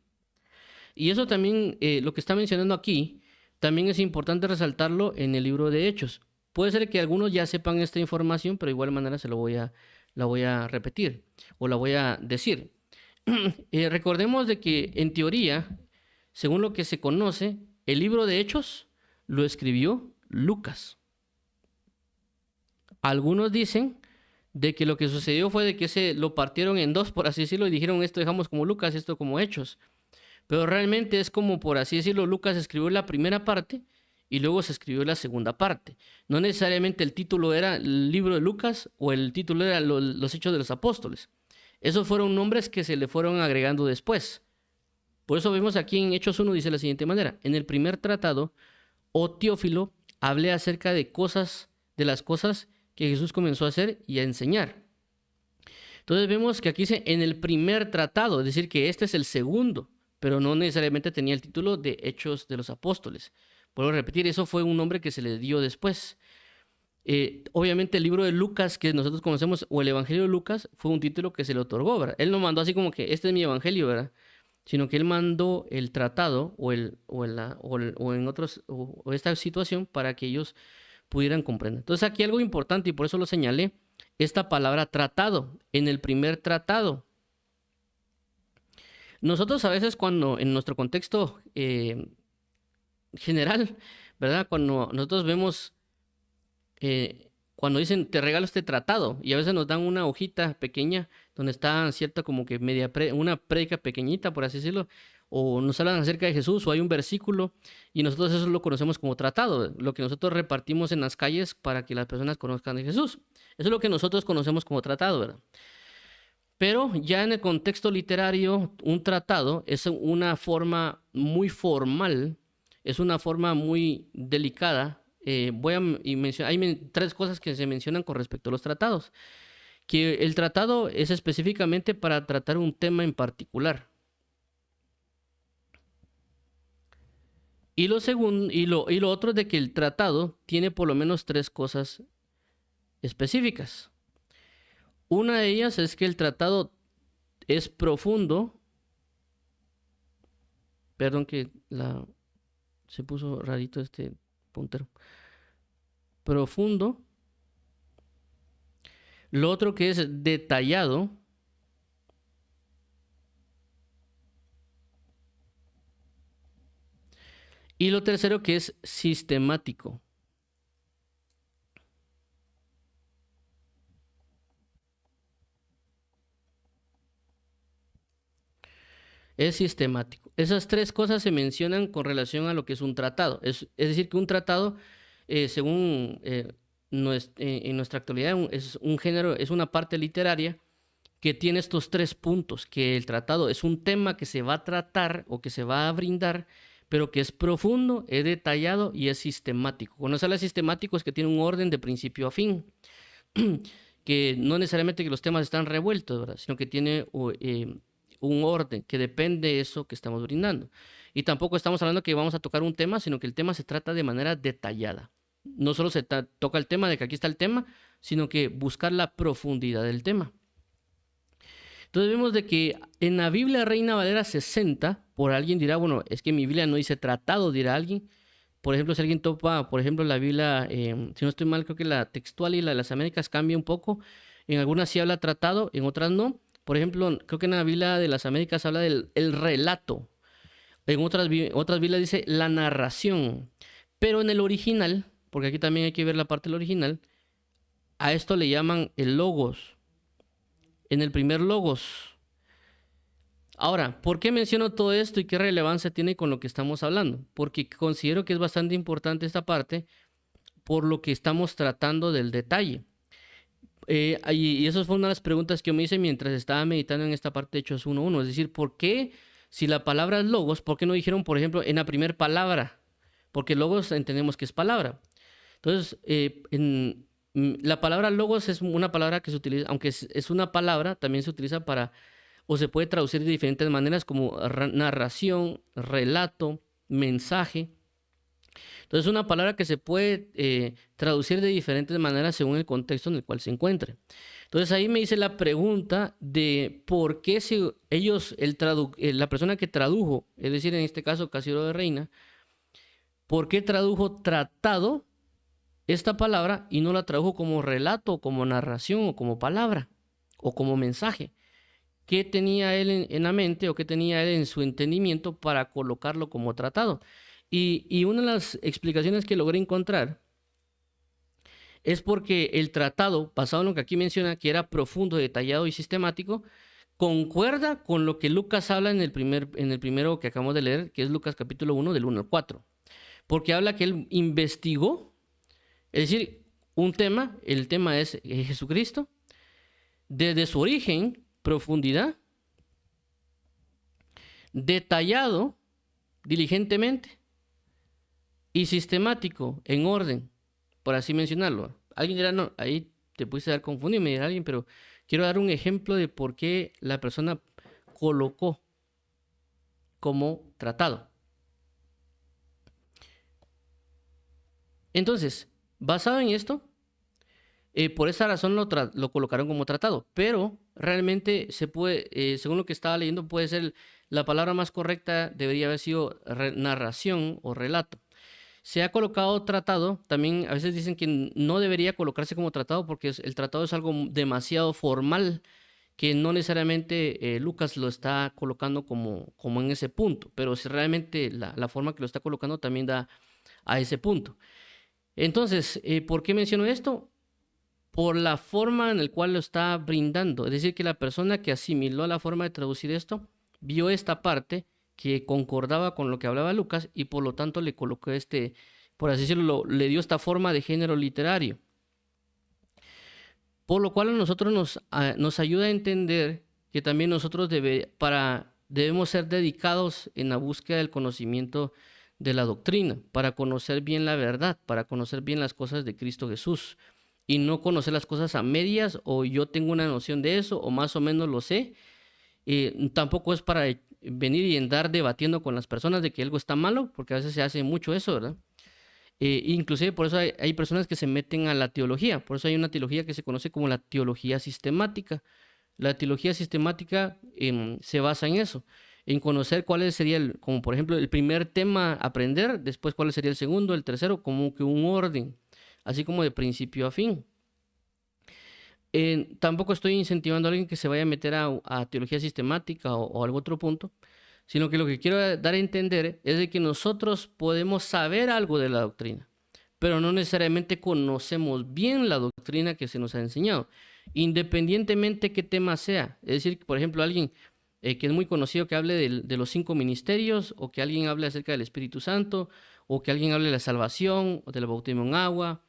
Y eso también, lo que está mencionando aquí, también es importante resaltarlo en el libro de Hechos. Puede ser que algunos ya sepan esta información, pero de igual manera la voy a repetir o la voy a decir. Recordemos de que en teoría, según lo que se conoce, el libro de Hechos lo escribió Lucas. Algunos dicen de que lo que sucedió fue de que se lo partieron en dos, por así decirlo, y dijeron esto dejamos como Lucas, esto como Hechos. Pero realmente es como, por así decirlo, Lucas escribió la primera parte y luego se escribió la segunda parte. No necesariamente el título era el libro de Lucas o el título era los Hechos de los Apóstoles. Esos fueron nombres que se le fueron agregando después. Por eso vemos aquí en Hechos 1, dice de la siguiente manera. En el primer tratado, oh Teófilo, hablé acerca de las cosas que Jesús comenzó a hacer y a enseñar. Entonces vemos que aquí dice en el primer tratado, es decir, que este es el segundo, pero no necesariamente tenía el título de Hechos de los Apóstoles. Vuelvo a repetir, eso fue un nombre que se le dio después. Obviamente el libro de Lucas que nosotros conocemos, o el Evangelio de Lucas, fue un título que se le otorgó, ¿verdad? Él no mandó así como que este es mi Evangelio, ¿verdad? Sino que él mandó el tratado o en otros o esta situación para que ellos pudieran comprender. Entonces aquí algo importante y por eso lo señalé, esta palabra tratado, en el primer tratado. Nosotros a veces cuando en nuestro contexto general, ¿verdad? Cuando nosotros vemos, cuando dicen te regalo este tratado y a veces nos dan una hojita pequeña donde está cierta como que una prédica pequeñita, por así decirlo, o nos hablan acerca de Jesús o hay un versículo y nosotros eso lo conocemos como tratado, lo que nosotros repartimos en las calles para que las personas conozcan de Jesús. Eso es lo que nosotros conocemos como tratado, ¿verdad? Pero ya en el contexto literario, un tratado es una forma muy formal, es una forma muy delicada. Voy a mencionar, hay tres cosas que se mencionan con respecto a los tratados. Que el tratado es específicamente para tratar un tema en particular. Y lo otro es de que el tratado tiene por lo menos tres cosas específicas. Una de ellas es que el tratado es profundo. Perdón que se puso rarito este puntero. Profundo. Lo otro que es detallado. Y lo tercero que es sistemático. Es sistemático. Esas tres cosas se mencionan con relación a lo que es un tratado. Es decir, que un tratado, según en nuestra actualidad, es un género, es una parte literaria que tiene estos tres puntos, que el tratado es un tema que se va a tratar o que se va a brindar, pero que es profundo, es detallado y es sistemático. Cuando se habla de sistemático es que tiene un orden de principio a fin, que no necesariamente que los temas están revueltos, ¿verdad? Sino que tiene un orden que depende de eso que estamos brindando. Y tampoco estamos hablando que vamos a tocar un tema, sino que el tema se trata de manera detallada. No solo se toca el tema de que aquí está el tema, sino que buscar la profundidad del tema. Entonces vemos de que en la Biblia Reina Valera 60, por alguien dirá, bueno, es que mi Biblia no dice tratado, dirá alguien. Por ejemplo, si alguien topa, por ejemplo, la Biblia, si no estoy mal, creo que la textual y la de las Américas cambia un poco. En algunas sí habla tratado, en otras no. Por ejemplo, creo que en la Biblia de las Américas habla del el relato. En otras Biblias dice la narración. Pero en el original, porque aquí también hay que ver la parte del original, a esto le llaman el logos. En el primer logos. Ahora, ¿por qué menciono todo esto y qué relevancia tiene con lo que estamos hablando? Porque considero que es bastante importante esta parte por lo que estamos tratando del detalle. Y eso fue una de las preguntas que yo me hice mientras estaba meditando en esta parte de Hechos 1.1. Es decir, ¿por qué si la palabra es logos, por qué no dijeron, por ejemplo, en la primera palabra? Porque logos entendemos que es palabra. Entonces, la palabra logos es una palabra que se utiliza, aunque es una palabra, también se utiliza para, o se puede traducir de diferentes maneras como narración, relato, mensaje. Entonces, es una palabra que se puede traducir de diferentes maneras según el contexto en el cual se encuentre. Entonces, ahí me hice la pregunta de por qué si ellos, la persona que tradujo, es decir, en este caso Casiodoro de Reina, ¿por qué tradujo tratado esta palabra y no la tradujo como relato, como narración o como palabra o como mensaje? ¿Qué tenía él en la mente o qué tenía él en su entendimiento para colocarlo como tratado? Y una de las explicaciones que logré encontrar es porque el tratado, basado en lo que aquí menciona, que era profundo, detallado y sistemático, concuerda con lo que Lucas habla en el primero que acabamos de leer, que es Lucas capítulo 1, del 1 al 4. Porque habla que él investigó, es decir, un tema, el tema es Jesucristo, desde su origen, profundidad, detallado, diligentemente, y sistemático, en orden, por así mencionarlo. Alguien dirá, no, ahí te pudiste dar confundido, me dirá alguien, pero quiero dar un ejemplo de por qué la persona colocó como tratado. Entonces, basado en esto, por esa razón lo colocaron como tratado, pero realmente se puede, según lo que estaba leyendo, puede ser la palabra más correcta, debería haber sido narración o relato. Se ha colocado tratado, también a veces dicen que no debería colocarse como tratado porque el tratado es algo demasiado formal, que no necesariamente Lucas lo está colocando como en ese punto, pero si realmente la forma que lo está colocando también da a ese punto. Entonces, ¿por qué menciono esto? Por la forma en la cual lo está brindando. Es decir, que la persona que asimiló la forma de traducir esto, vio esta parte que concordaba con lo que hablaba Lucas y por lo tanto le colocó por así decirlo, le dio esta forma de género literario. Por lo cual a nosotros nos ayuda a entender que también nosotros debemos ser dedicados en la búsqueda del conocimiento de la doctrina, para conocer bien la verdad, para conocer bien las cosas de Cristo Jesús y no conocer las cosas a medias o yo tengo una noción de eso o más o menos lo sé. Tampoco es para venir y andar debatiendo con las personas de que algo está malo, porque a veces se hace mucho eso, ¿verdad? Inclusive por eso hay personas que se meten a la teología, por eso hay una teología que se conoce como la teología sistemática. La teología sistemática se basa en eso, en conocer cuál sería, como por ejemplo, el primer tema a aprender, después cuál sería el segundo, el tercero, como que un orden, así como de principio a fin. Tampoco estoy incentivando a alguien que se vaya a meter a teología sistemática o algún otro punto, sino que lo que quiero dar a entender es de que nosotros podemos saber algo de la doctrina, pero no necesariamente conocemos bien la doctrina que se nos ha enseñado, independientemente qué tema sea. Es decir, por ejemplo, alguien que es muy conocido que hable de los 5 ministerios, o que alguien hable acerca del Espíritu Santo, o que alguien hable de la salvación, o del bautismo en agua,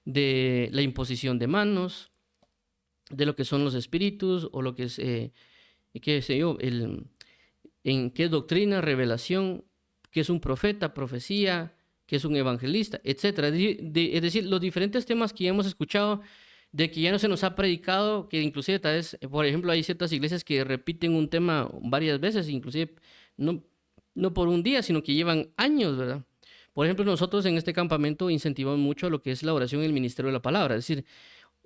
de la imposición de manos, de lo que son los espíritus, o lo que es, qué sé yo, en qué es doctrina, revelación, qué es un profeta, profecía, qué es un evangelista, etcétera. Es decir, los diferentes temas que ya hemos escuchado, de que ya no se nos ha predicado, que inclusive tal vez, por ejemplo, hay ciertas iglesias que repiten un tema varias veces, inclusive no por un día, sino que llevan años, ¿verdad? Por ejemplo, nosotros en este campamento incentivamos mucho lo que es la oración y el ministerio de la palabra. Es decir,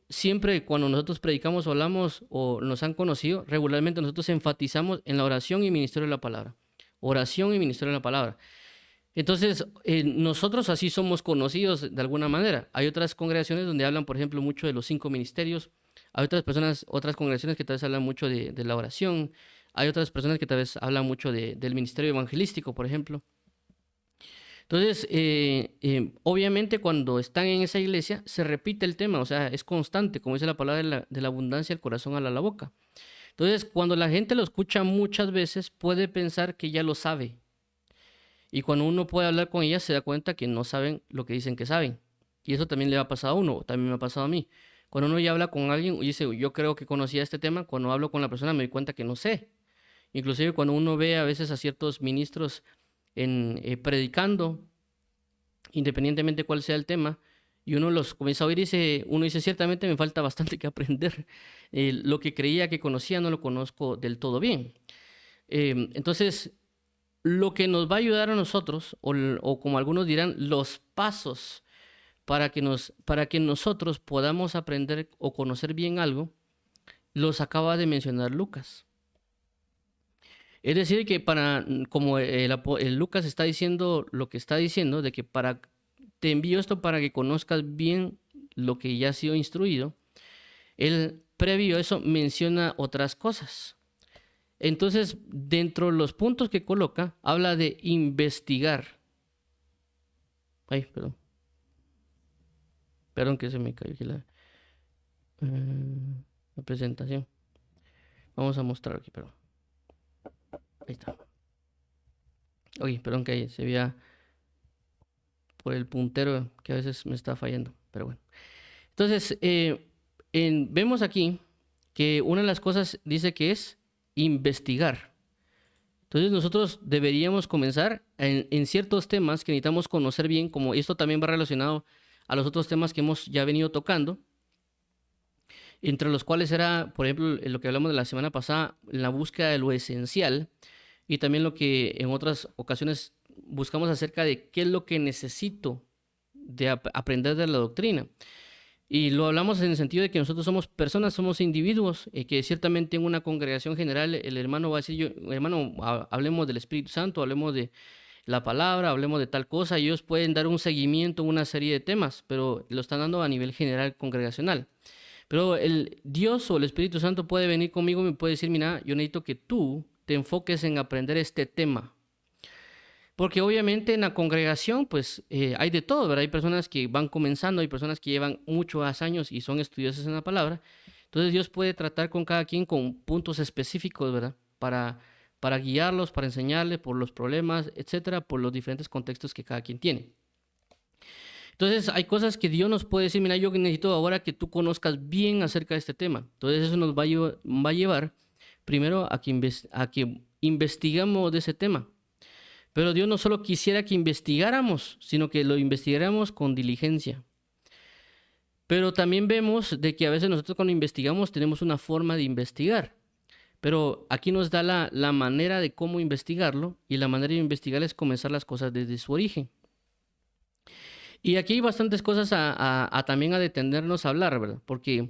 siempre cuando nosotros predicamos o hablamos o nos han conocido, regularmente nosotros enfatizamos en la oración y ministerio de la palabra. Oración y ministerio de la palabra. Entonces, nosotros así somos conocidos de alguna manera. Hay otras congregaciones donde hablan, por ejemplo, mucho de los 5 ministerios, Hay otras personas, otras congregaciones que tal vez hablan mucho de la oración. Hay otras personas que tal vez hablan mucho del ministerio evangelístico, por ejemplo. Entonces, obviamente cuando están en esa iglesia, se repite el tema, o sea, es constante, como dice la palabra de la abundancia, el corazón habla la boca. Entonces, cuando la gente lo escucha muchas veces, puede pensar que ya lo sabe. Y cuando uno puede hablar con ellas, se da cuenta que no saben lo que dicen que saben. Y eso también le ha pasado a uno, también me ha pasado a mí. Cuando uno ya habla con alguien y dice, yo creo que conocía este tema, cuando hablo con la persona me doy cuenta que no sé. Inclusive cuando uno ve a veces a ciertos ministros predicando, independientemente cuál sea el tema, y uno los comienza a oír y uno dice, ciertamente me falta bastante que aprender. Lo que creía que conocía no lo conozco del todo bien. Entonces, lo que nos va a ayudar a nosotros, o como algunos dirán, los pasos para que nosotros podamos aprender o conocer bien algo, los acaba de mencionar Lucas. Es decir, que como el Lucas está diciendo lo que está diciendo, de que te envío esto para que conozcas bien lo que ya ha sido instruido, él previo a eso menciona otras cosas. Entonces, dentro de los puntos que coloca, habla de investigar. Ay, perdón. Perdón que se me cayó aquí la presentación. Vamos a mostrar aquí, perdón. Ahí está. Oye, perdón que ahí se veía por el puntero que a veces me está fallando, pero bueno. Entonces, vemos aquí que una de las cosas dice que es investigar. Entonces nosotros deberíamos comenzar en ciertos temas que necesitamos conocer bien, como esto también va relacionado a los otros temas que hemos ya venido tocando, entre los cuales era, por ejemplo, lo que hablamos de la semana pasada, la búsqueda de lo esencial, y también lo que en otras ocasiones buscamos acerca de qué es lo que necesito de aprender de la doctrina. Y lo hablamos en el sentido de que nosotros somos personas, somos individuos, y que ciertamente en una congregación general el hermano va a decir, hermano, hablemos del Espíritu Santo, hablemos de la palabra, hablemos de tal cosa, y ellos pueden dar un seguimiento a una serie de temas, pero lo están dando a nivel general congregacional. Pero el Dios o el Espíritu Santo puede venir conmigo y me puede decir, mira, yo necesito que tú te enfoques en aprender este tema. Porque obviamente en la congregación pues hay de todo, ¿verdad? Hay personas que van comenzando, hay personas que llevan muchos años y son estudiosas en la palabra. Entonces Dios puede tratar con cada quien con puntos específicos, ¿verdad? Para guiarlos, para enseñarles por los problemas, etcétera, por los diferentes contextos que cada quien tiene. Entonces hay cosas que Dios nos puede decir, mira, yo necesito ahora que tú conozcas bien acerca de este tema. Entonces eso nos va a llevar primero a que investigamos de ese tema. Pero Dios no solo quisiera que investigáramos, sino que lo investigáramos con diligencia. Pero también vemos de que a veces nosotros cuando investigamos tenemos una forma de investigar. Pero aquí nos da la manera de cómo investigarlo, y la manera de investigar es comenzar las cosas desde su origen. Y aquí hay bastantes cosas también a detenernos a hablar, ¿verdad? Porque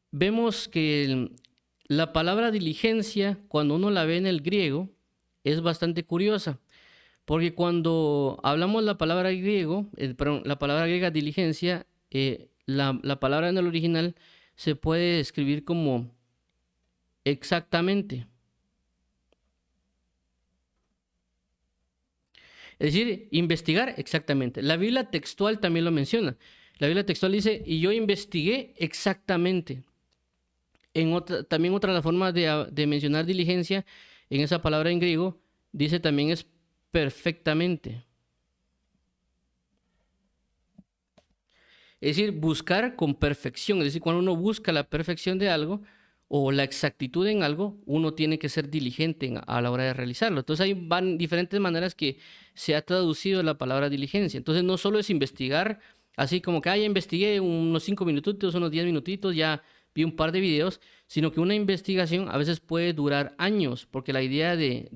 vemos que la palabra diligencia, cuando uno la ve en el griego, es bastante curiosa. Porque cuando hablamos la palabra la palabra griega diligencia, la palabra en el original se puede escribir como exactamente. Es decir, investigar exactamente. La Biblia textual también lo menciona. La Biblia textual dice, y yo investigué exactamente. También otra forma de mencionar diligencia en esa palabra en griego, dice también es perfectamente. Es decir, buscar con perfección. Es decir, cuando uno busca la perfección de algo o la exactitud en algo, uno tiene que ser diligente a la hora de realizarlo. Entonces hay diferentes maneras que se ha traducido la palabra diligencia. Entonces no solo es investigar, así como que ya investigué unos 5 minutitos, unos 10 minutitos, ya vi un par de videos, sino que una investigación a veces puede durar años, porque la idea de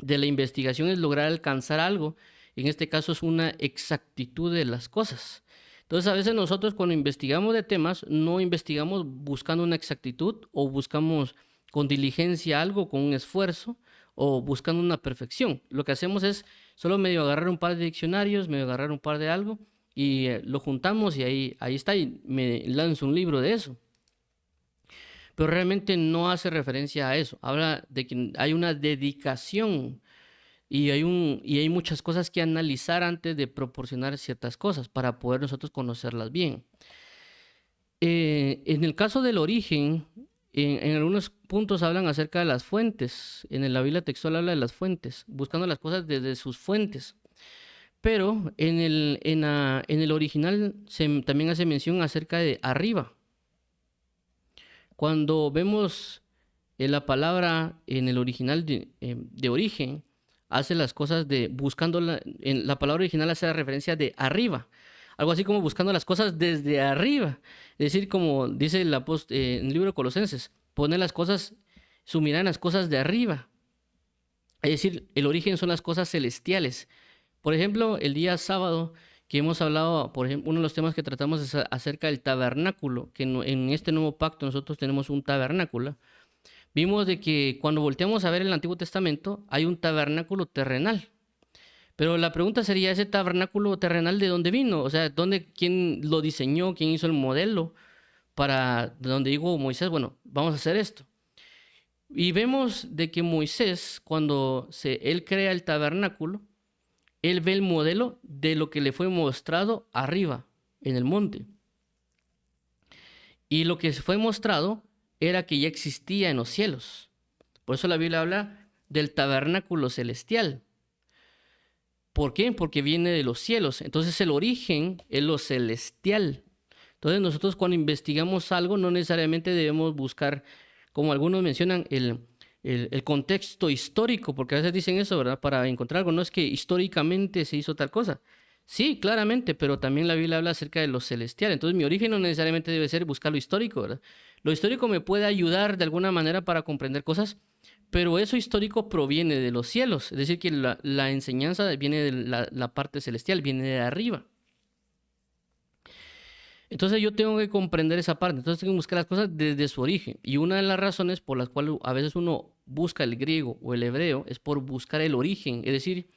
la investigación es lograr alcanzar algo. En este caso es una exactitud de las cosas. Entonces a veces nosotros cuando investigamos de temas no investigamos buscando una exactitud o buscamos con diligencia algo, con un esfuerzo o buscando una perfección. Lo que hacemos es solo medio agarrar un par de diccionarios, medio agarrar un par de algo y lo juntamos y ahí está y me lanzo un libro de eso. Pero realmente no hace referencia a eso. Habla de que hay una dedicación y hay muchas cosas que analizar antes de proporcionar ciertas cosas para poder nosotros conocerlas bien. En el caso del origen, en algunos puntos hablan acerca de las fuentes. En la Biblia textual habla de las fuentes, buscando las cosas desde sus fuentes. Pero en el original también hace mención acerca de arriba. Cuando vemos la palabra en el original de origen, hace las cosas de buscando, en la palabra original hace la referencia de arriba. Algo así como buscando las cosas desde arriba. Es decir, como dice en el libro de Colosenses, poner las cosas, su mirada en las cosas de arriba. Es decir, el origen son las cosas celestiales. Por ejemplo, el día sábado que hemos hablado, por ejemplo, uno de los temas que tratamos es acerca del tabernáculo, que en este nuevo pacto nosotros tenemos un tabernáculo. Vimos de que cuando volteamos a ver el Antiguo Testamento hay un tabernáculo terrenal. Pero la pregunta sería, ¿ese tabernáculo terrenal de dónde vino? O sea, ¿quién lo diseñó? ¿Quién hizo el modelo? Para donde digo Moisés, bueno, vamos a hacer esto. Y vemos de que Moisés, cuando él crea el tabernáculo, él ve el modelo de lo que le fue mostrado arriba, en el monte. Y lo que se fue mostrado era que ya existía en los cielos. Por eso la Biblia habla del tabernáculo celestial. ¿Por qué? Porque viene de los cielos. Entonces el origen es lo celestial. Entonces nosotros cuando investigamos algo no necesariamente debemos buscar, como algunos mencionan, el contexto histórico, porque a veces dicen eso, ¿verdad? Para encontrar algo, no es que históricamente se hizo tal cosa. Sí, claramente, pero también la Biblia habla acerca de lo celestial. Entonces mi origen no necesariamente debe ser buscar lo histórico, ¿verdad? Lo histórico me puede ayudar de alguna manera para comprender cosas, pero eso histórico proviene de los cielos. Es decir, que la enseñanza viene de la parte celestial, viene de arriba. Entonces yo tengo que comprender esa parte, entonces tengo que buscar las cosas desde su origen. Y una de las razones por las cuales a veces uno busca el griego o el hebreo es por buscar el origen. Es decir,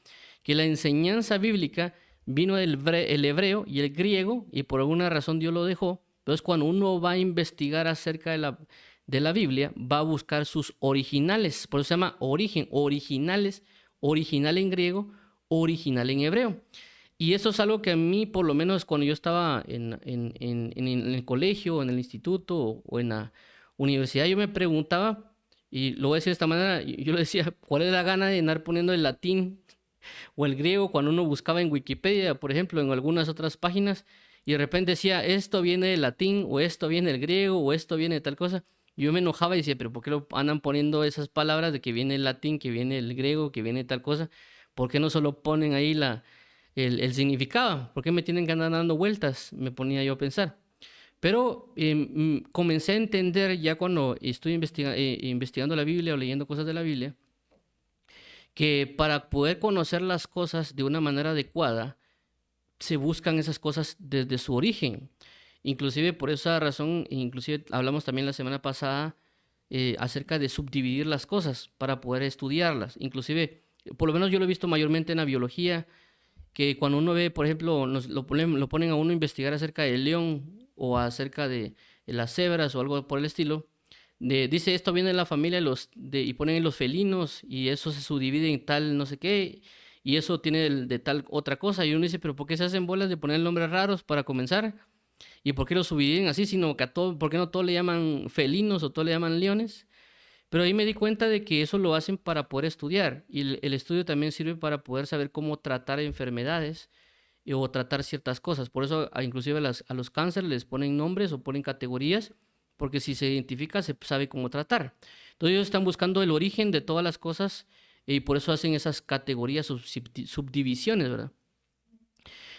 que la enseñanza bíblica vino del el hebreo y el griego y por alguna razón Dios lo dejó. Entonces cuando uno va a investigar acerca de la Biblia, va a buscar sus originales. Por eso se llama origen, originales, original en griego, original en hebreo. Y eso es algo que a mí, por lo menos cuando yo estaba en el colegio, en el instituto o en la universidad, yo me preguntaba, y lo voy a decir de esta manera, yo le decía, ¿cuál es la gana de andar poniendo el latín o el griego cuando uno buscaba en Wikipedia, por ejemplo, en algunas otras páginas, y de repente decía, esto viene del latín, o esto viene del griego, o esto viene de tal cosa? Yo me enojaba y decía, pero ¿por qué lo andan poniendo esas palabras de que viene el latín, que viene el griego, que viene tal cosa? ¿Por qué no solo ponen ahí el significado? ¿Por qué me tienen que andar dando vueltas? Me ponía yo a pensar. Pero comencé a entender ya cuando estoy investigando la Biblia o leyendo cosas de la Biblia, que para poder conocer las cosas de una manera adecuada, se buscan esas cosas desde su origen. Inclusive por esa razón, inclusive hablamos también la semana pasada acerca de subdividir las cosas para poder estudiarlas. Inclusive, por lo menos yo lo he visto mayormente en la biología, que cuando uno ve, por ejemplo, lo ponen a uno a investigar acerca del león o acerca de las cebras o algo por el estilo, dice esto viene de la familia y ponen en los felinos y eso se subdivide en tal no sé qué y eso tiene de tal otra cosa y uno dice, pero ¿por qué se hacen bolas de poner nombres raros para comenzar? ¿Y por qué los subdividen así? Sino que ¿por qué no todos le llaman felinos o todos le llaman leones? Pero ahí me di cuenta de que eso lo hacen para poder estudiar y el estudio también sirve para poder saber cómo tratar enfermedades o tratar ciertas cosas. Por eso inclusive a los cánceres les ponen nombres o ponen categorías porque si se identifica se sabe cómo tratar. Entonces ellos están buscando el origen de todas las cosas y por eso hacen esas categorías, subdivisiones, ¿verdad?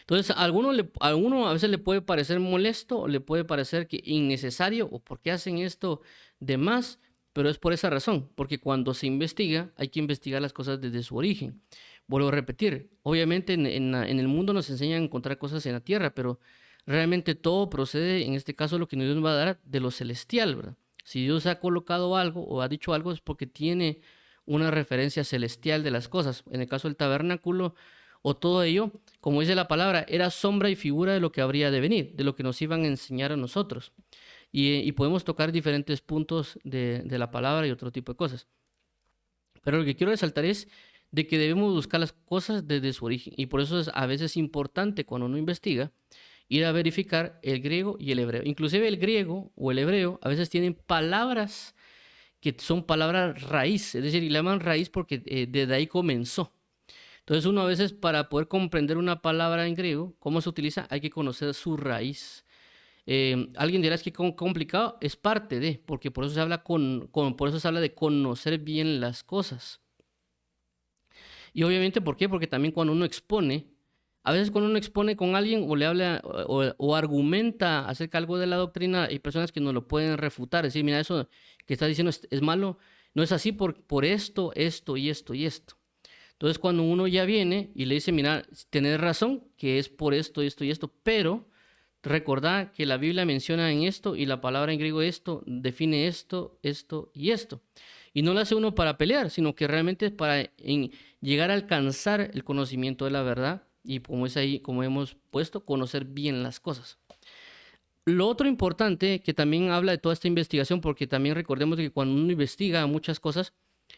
Entonces a alguno a veces le puede parecer molesto o le puede parecer que innecesario o por qué hacen esto de más, pero es por esa razón, porque cuando se investiga hay que investigar las cosas desde su origen. Vuelvo a repetir, obviamente en el mundo nos enseñan a encontrar cosas en la tierra, pero realmente todo procede, en este caso lo que Dios nos va a dar, de lo celestial, ¿verdad? Si Dios ha colocado algo o ha dicho algo es porque tiene una referencia celestial de las cosas. En el caso del tabernáculo, o todo ello, como dice la palabra, era sombra y figura de lo que habría de venir, de lo que nos iban a enseñar a nosotros. Y podemos tocar diferentes puntos de la palabra y otro tipo de cosas. Pero lo que quiero resaltar es de que debemos buscar las cosas desde su origen. Y por eso es a veces importante cuando uno investiga ir a verificar el griego y el hebreo. Inclusive el griego o el hebreo a veces tienen palabras que son palabras raíz, es decir, y le llaman raíz porque desde ahí comenzó. Entonces uno a veces para poder comprender una palabra en griego, cómo se utiliza, hay que conocer su raíz. Alguien dirá es que complicado, es parte de, porque por eso se habla por eso se habla de conocer bien las cosas. Y obviamente, ¿por qué? Porque también cuando uno expone, a veces cuando uno expone con alguien o le habla o argumenta acerca de algo de la doctrina, hay personas que no lo pueden refutar, decir, mira, eso que estás diciendo es malo, no es así por esto, esto y esto y esto. Entonces cuando uno ya viene y le dice, mira, tenés razón, que es por esto, esto y esto, pero recordad que la Biblia menciona en esto y la palabra en griego esto, define esto, esto y esto. Y no lo hace uno para pelear, sino que realmente es para llegar a alcanzar el conocimiento de la verdad y como es ahí, como hemos puesto, conocer bien las cosas. Lo otro importante que también habla de toda esta investigación, porque también recordemos que cuando uno investiga muchas cosas,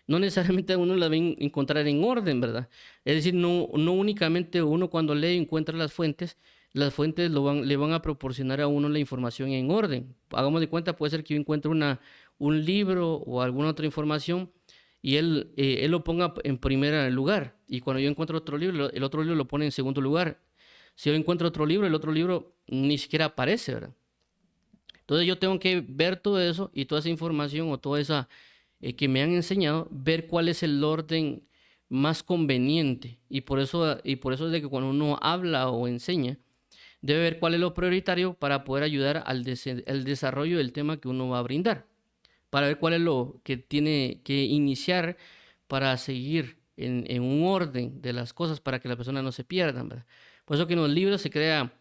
no necesariamente uno las va a encontrar en orden, ¿verdad? Es decir, no únicamente uno cuando lee encuentra las fuentes le van a proporcionar a uno la información en orden. Hagamos de cuenta, puede ser que yo encuentre un libro o alguna otra información y él lo ponga en primer lugar. Y cuando yo encuentro otro libro, el otro libro lo pone en segundo lugar. Si yo encuentro otro libro, el otro libro ni siquiera aparece, ¿verdad? Entonces yo tengo que ver todo eso y toda esa información o toda esa que me han enseñado, ver cuál es el orden más conveniente. Y por eso es de que cuando uno habla o enseña, debe ver cuál es lo prioritario para poder ayudar al desarrollo del tema que uno va a brindar. Para ver cuál es lo que tiene que iniciar para seguir en un orden de las cosas para que las personas no se pierdan, ¿verdad? Por eso que en los libros se crea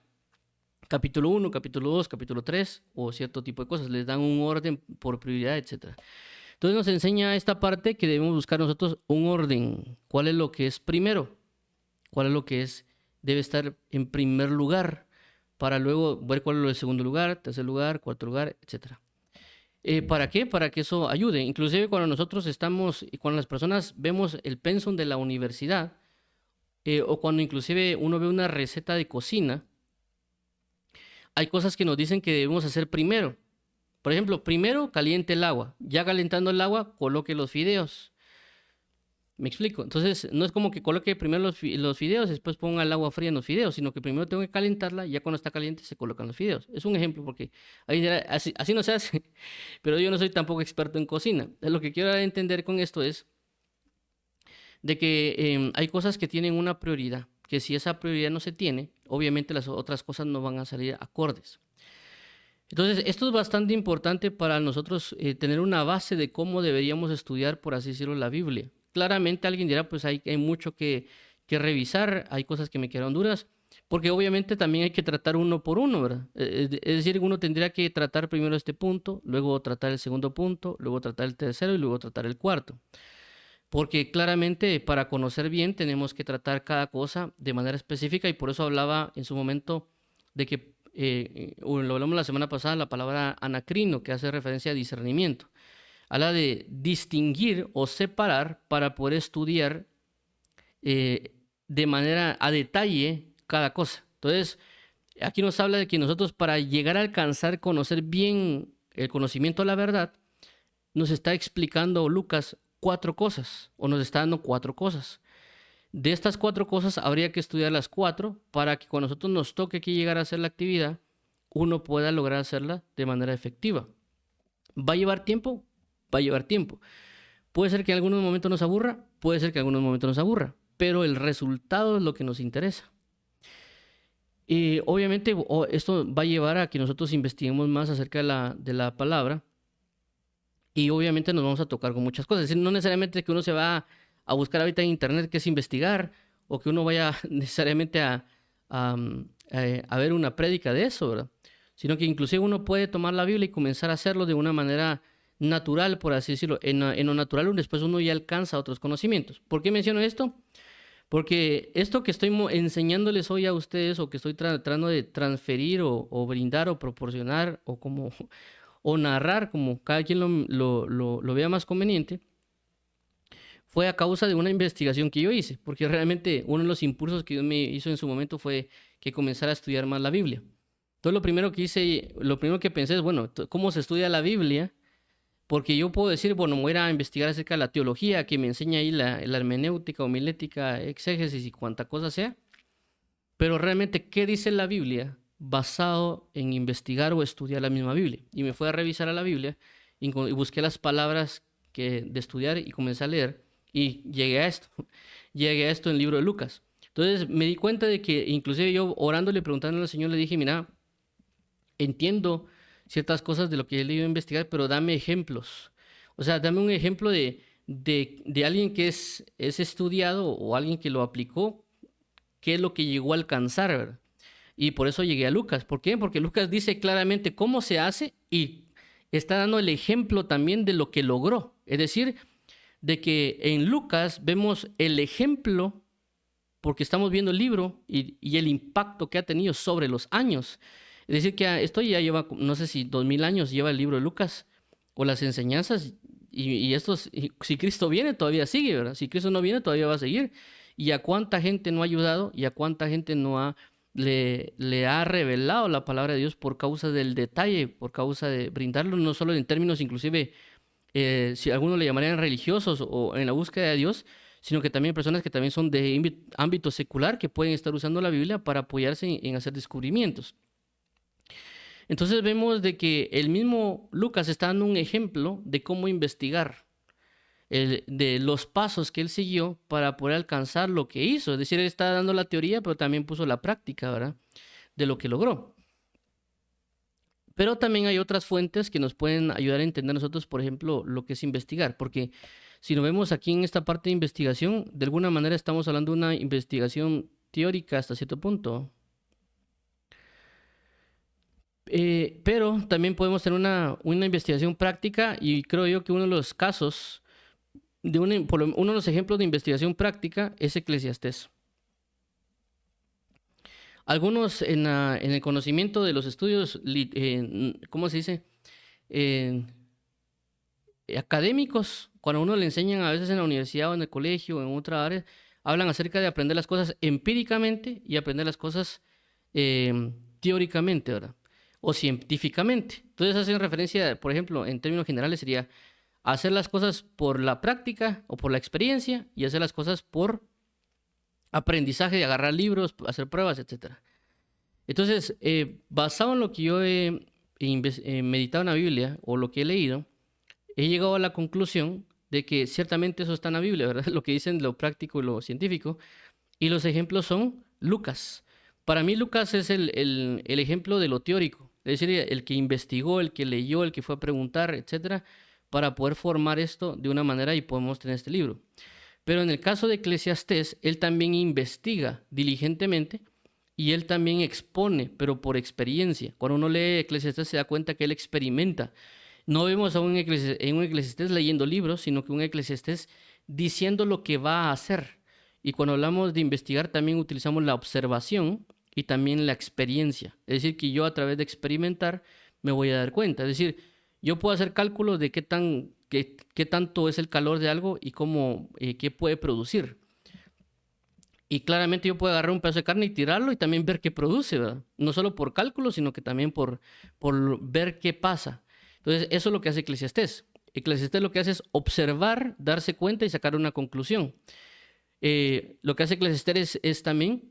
capítulo 1, capítulo 2, capítulo 3 o cierto tipo de cosas. Les dan un orden por prioridad, etc. Entonces nos enseña esta parte que debemos buscar nosotros un orden. ¿Cuál es lo que es primero? ¿Cuál es lo que debe estar en primer lugar? Para luego ver cuál es lo del segundo lugar, tercer lugar, cuarto lugar, etc. ¿Para qué? Para que eso ayude. Inclusive cuando nosotros estamos, cuando las personas vemos el pensum de la universidad, o cuando inclusive uno ve una receta de cocina, hay cosas que nos dicen que debemos hacer primero. Por ejemplo, primero caliente el agua. Ya calentando el agua, coloque los fideos. ¿Me explico? Entonces, no es como que coloque primero los fideos y después ponga el agua fría en los fideos, sino que primero tengo que calentarla y ya cuando está caliente se colocan los fideos. Es un ejemplo porque así no se hace, pero yo no soy tampoco experto en cocina. Lo que quiero entender con esto es de que hay cosas que tienen una prioridad, que si esa prioridad no se tiene, obviamente las otras cosas no van a salir acordes. Entonces, esto es bastante importante para nosotros tener una base de cómo deberíamos estudiar, por así decirlo, la Biblia. Claramente alguien dirá, pues hay mucho que revisar, hay cosas que me quedaron duras, porque obviamente también hay que tratar uno por uno, ¿verdad? Es decir, uno tendría que tratar primero este punto, luego tratar el segundo punto, luego tratar el tercero y luego tratar el cuarto. Porque claramente para conocer bien tenemos que tratar cada cosa de manera específica y por eso hablaba en su momento de que, lo hablamos la semana pasada, la palabra anacrino, que hace referencia a discernimiento. Habla de distinguir o separar para poder estudiar de manera a detalle cada cosa. Entonces, aquí nos habla de que nosotros para llegar a alcanzar, conocer bien el conocimiento de la verdad, nos está explicando Lucas 4 cosas, o nos está dando 4 cosas. De estas 4 cosas habría que estudiar las 4 para que cuando nosotros nos toque aquí llegar a hacer la actividad, uno pueda lograr hacerla de manera efectiva. ¿Va a llevar tiempo? Va a llevar tiempo. Puede ser que en algunos momentos nos aburra, puede ser que en algunos momentos nos aburra, pero el resultado es lo que nos interesa. Y obviamente esto va a llevar a que nosotros investiguemos más acerca de la palabra y obviamente nos vamos a tocar con muchas cosas. Es decir, no necesariamente que uno se va a buscar ahorita en internet qué es investigar o que uno vaya necesariamente a ver una prédica de eso, ¿verdad? Sino que inclusive uno puede tomar la Biblia y comenzar a hacerlo de una manera natural, por así decirlo. En lo natural después uno ya alcanza otros conocimientos. ¿Por qué menciono esto? Porque esto que estoy enseñándoles hoy a ustedes o que estoy tratando de transferir o brindar o proporcionar o como o narrar como cada quien lo vea más conveniente, fue a causa de una investigación que yo hice, porque realmente uno de los impulsos que Dios me hizo en su momento fue que comenzara a estudiar más la Biblia. Entonces lo primero que hice, lo primero que pensé es, bueno, ¿cómo se estudia la Biblia? Porque yo puedo decir, bueno, voy a ir a investigar acerca de la teología, que me enseña ahí la hermenéutica, homilética, exégesis y cuanta cosa sea. Pero realmente, ¿qué dice la Biblia basado en investigar o estudiar la misma Biblia? Y me fui a revisar a la Biblia y busqué las palabras de estudiar y comencé a leer y llegué a esto. Llegué a esto en el libro de Lucas. Entonces me di cuenta de que inclusive yo orándole, preguntándole al Señor, le dije, mira, entiendo ciertas cosas de lo que he leído a investigar, pero dame ejemplos. O sea, dame un ejemplo de alguien que es estudiado o alguien que lo aplicó, qué es lo que llegó a alcanzar, ¿verdad? Y por eso llegué a Lucas. ¿Por qué? Porque Lucas dice claramente cómo se hace y está dando el ejemplo también de lo que logró. Es decir, de que en Lucas vemos el ejemplo, porque estamos viendo el libro y el impacto que ha tenido sobre los años. Es decir, que esto ya lleva, no sé si 2000 años lleva el libro de Lucas o las enseñanzas, y esto, si Cristo viene, todavía sigue, ¿verdad? Si Cristo no viene, todavía va a seguir. Y a cuánta gente no ha ayudado y a cuánta gente no le ha revelado la palabra de Dios por causa del detalle, por causa de brindarlo, no solo en términos inclusive, si algunos le llamarían religiosos o en la búsqueda de Dios, sino que también personas que también son de ámbito secular que pueden estar usando la Biblia para apoyarse en hacer descubrimientos. Entonces vemos de que el mismo Lucas está dando un ejemplo de cómo investigar, de los pasos que él siguió para poder alcanzar lo que hizo. Es decir, él está dando la teoría, pero también puso la práctica, ¿verdad? De lo que logró. Pero también hay otras fuentes que nos pueden ayudar a entender nosotros, por ejemplo, lo que es investigar. Porque si nos vemos aquí en esta parte de investigación, de alguna manera estamos hablando de una investigación teórica hasta cierto punto. Pero también podemos tener una investigación práctica y creo yo que uno de los casos, uno de los ejemplos de investigación práctica es Eclesiastés. Algunos en el conocimiento de los estudios, ¿cómo se dice? Académicos, cuando a uno le enseñan a veces en la universidad o en el colegio o en otra área, hablan acerca de aprender las cosas empíricamente y aprender las cosas teóricamente, ¿verdad? O científicamente. Entonces hacen referencia, por ejemplo, en términos generales sería hacer las cosas por la práctica o por la experiencia y hacer las cosas por aprendizaje de agarrar libros, hacer pruebas, etc. Entonces, basado en lo que yo he meditado en la Biblia o lo que he leído, he llegado a la conclusión de que ciertamente eso está en la Biblia, ¿verdad? Lo que dicen lo práctico y lo científico. Y los ejemplos son Lucas. Para mí Lucas es el ejemplo de lo teórico, es decir, el que investigó, el que leyó, el que fue a preguntar, etcétera, para poder formar esto de una manera y podemos tener este libro. Pero en el caso de Eclesiastés, él también investiga diligentemente y él también expone, pero por experiencia. Cuando uno lee Eclesiastés se da cuenta que él experimenta. No vemos a un Eclesiastés leyendo libros, sino que un Eclesiastés diciendo lo que va a hacer. Y cuando hablamos de investigar también utilizamos la observación y también la experiencia. Es decir, que yo a través de experimentar me voy a dar cuenta. Es decir, yo puedo hacer cálculos de qué tanto es el calor de algo y qué puede producir. Y claramente yo puedo agarrar un pedazo de carne y tirarlo y también ver qué produce, ¿verdad? No solo por cálculo, sino que también por ver qué pasa. Entonces, eso es lo que hace Eclesiastés. Eclesiastés lo que hace es observar, darse cuenta y sacar una conclusión. Lo que hace Eclesiastés es también,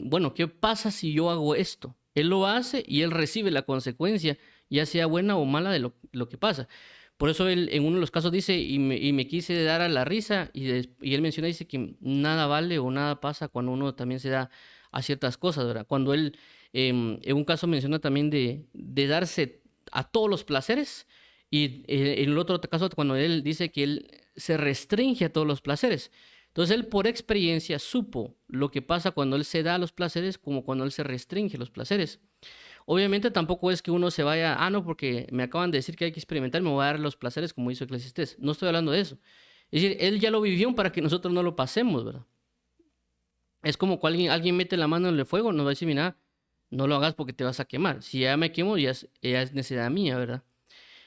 bueno, ¿qué pasa si yo hago esto? Él lo hace y él recibe la consecuencia, ya sea buena o mala de lo que pasa. Por eso él en uno de los casos dice, y me quise dar a la risa, y él menciona, dice que nada vale o nada pasa cuando uno también se da a ciertas cosas, ¿verdad? Cuando él, en un caso menciona también de darse a todos los placeres, y en el otro caso cuando él dice que él se restringe a todos los placeres. Entonces él por experiencia supo lo que pasa cuando él se da a los placeres como cuando él se restringe los placeres. Obviamente tampoco es que uno se vaya, no, porque me acaban de decir que hay que experimentar, me voy a dar los placeres como hizo Eclesiastés. No estoy hablando de eso. Es decir, Él ya lo vivió para que nosotros no lo pasemos, ¿verdad? Es como cuando alguien mete la mano en el fuego, nos va a decir, mira, no lo hagas porque te vas a quemar. Si ya me quemo, ya es necesidad mía, ¿verdad?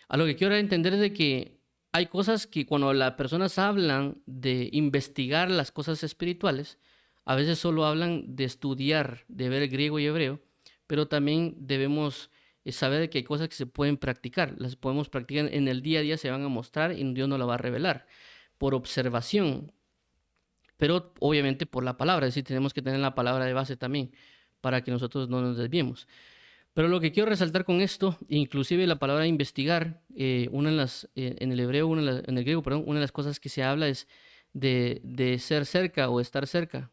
A lo que quiero entender es de que hay cosas que cuando las personas hablan de investigar las cosas espirituales, a veces solo hablan de estudiar, de ver griego y hebreo, pero también debemos saber de que hay cosas que se pueden practicar. Las podemos practicar en el día a día, se van a mostrar y Dios nos la va a revelar por observación, pero obviamente por la palabra. Es decir, tenemos que tener la palabra de base también para que nosotros no nos desviemos. Pero lo que quiero resaltar con esto, inclusive la palabra investigar, una de las, en el hebreo, en el griego, perdón, una de las cosas que se habla es de ser cerca o estar cerca,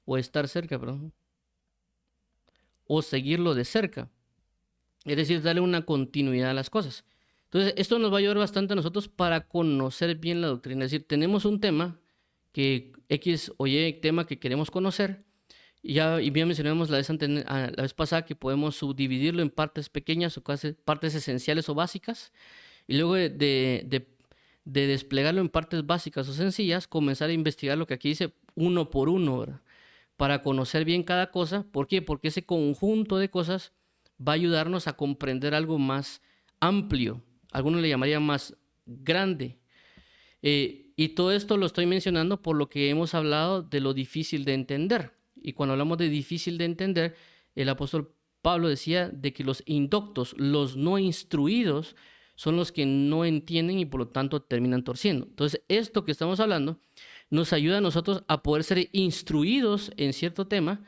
perdón, o seguirlo de cerca. Es decir, darle una continuidad a las cosas. Entonces, esto nos va a ayudar bastante a nosotros para conocer bien la doctrina. Es decir, tenemos un tema que X o Y tema que queremos conocer. Y bien mencionamos la vez pasada que podemos subdividirlo en partes pequeñas o partes esenciales o básicas. Y luego de desplegarlo en partes básicas o sencillas, comenzar a investigar lo que aquí dice uno por uno, ¿verdad? Para conocer bien cada cosa. ¿Por qué? Porque ese conjunto de cosas va a ayudarnos a comprender algo más amplio. Algunos le llamarían más grande. Y todo esto lo estoy mencionando por lo que hemos hablado de lo difícil de entender. Y cuando hablamos de difícil de entender, el apóstol Pablo decía de que los indoctos, los no instruidos, son los que no entienden y por lo tanto terminan torciendo. Entonces, esto que estamos hablando nos ayuda a nosotros a poder ser instruidos en cierto tema.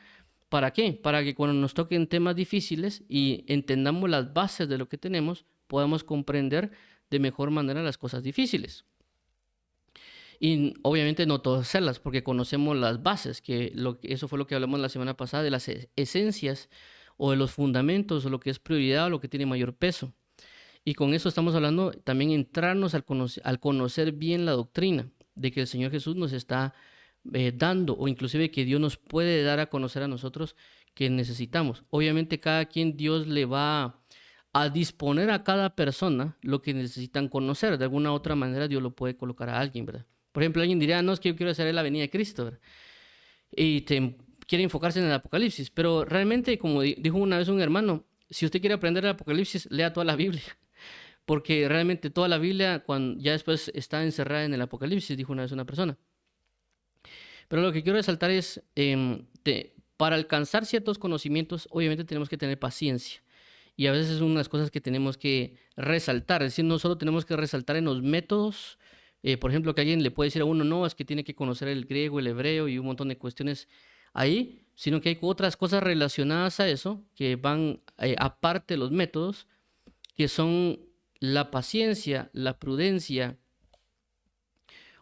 ¿Para qué? Para que cuando nos toquen temas difíciles y entendamos las bases de lo que tenemos, podamos comprender de mejor manera las cosas difíciles. Y obviamente no todas hacerlas, porque conocemos las bases, eso fue lo que hablamos la semana pasada, de las esencias o de los fundamentos, o lo que es prioridad o lo que tiene mayor peso. Y con eso estamos hablando también entrarnos al conocer bien la doctrina, de que el Señor Jesús nos está dando, o inclusive que Dios nos puede dar a conocer a nosotros que necesitamos. Obviamente cada quien Dios le va a disponer a cada persona lo que necesitan conocer. De alguna u otra manera Dios lo puede colocar a alguien, ¿verdad? Por ejemplo, alguien diría, no, es que yo quiero hacer la venida de Cristo, ¿verdad? Y quiere enfocarse en el Apocalipsis, pero realmente, como dijo una vez un hermano, si usted quiere aprender el Apocalipsis, lea toda la Biblia, porque realmente toda la Biblia ya después está encerrada en el Apocalipsis, dijo una vez una persona. Pero lo que quiero resaltar es, para alcanzar ciertos conocimientos, obviamente tenemos que tener paciencia. Y a veces es una de las cosas que tenemos que resaltar, es decir, no solo tenemos que resaltar en los métodos. Por ejemplo, que alguien le puede decir a uno, no, es que tiene que conocer el griego, el hebreo y un montón de cuestiones ahí, sino que hay otras cosas relacionadas a eso que van aparte de los métodos, que son la paciencia, la prudencia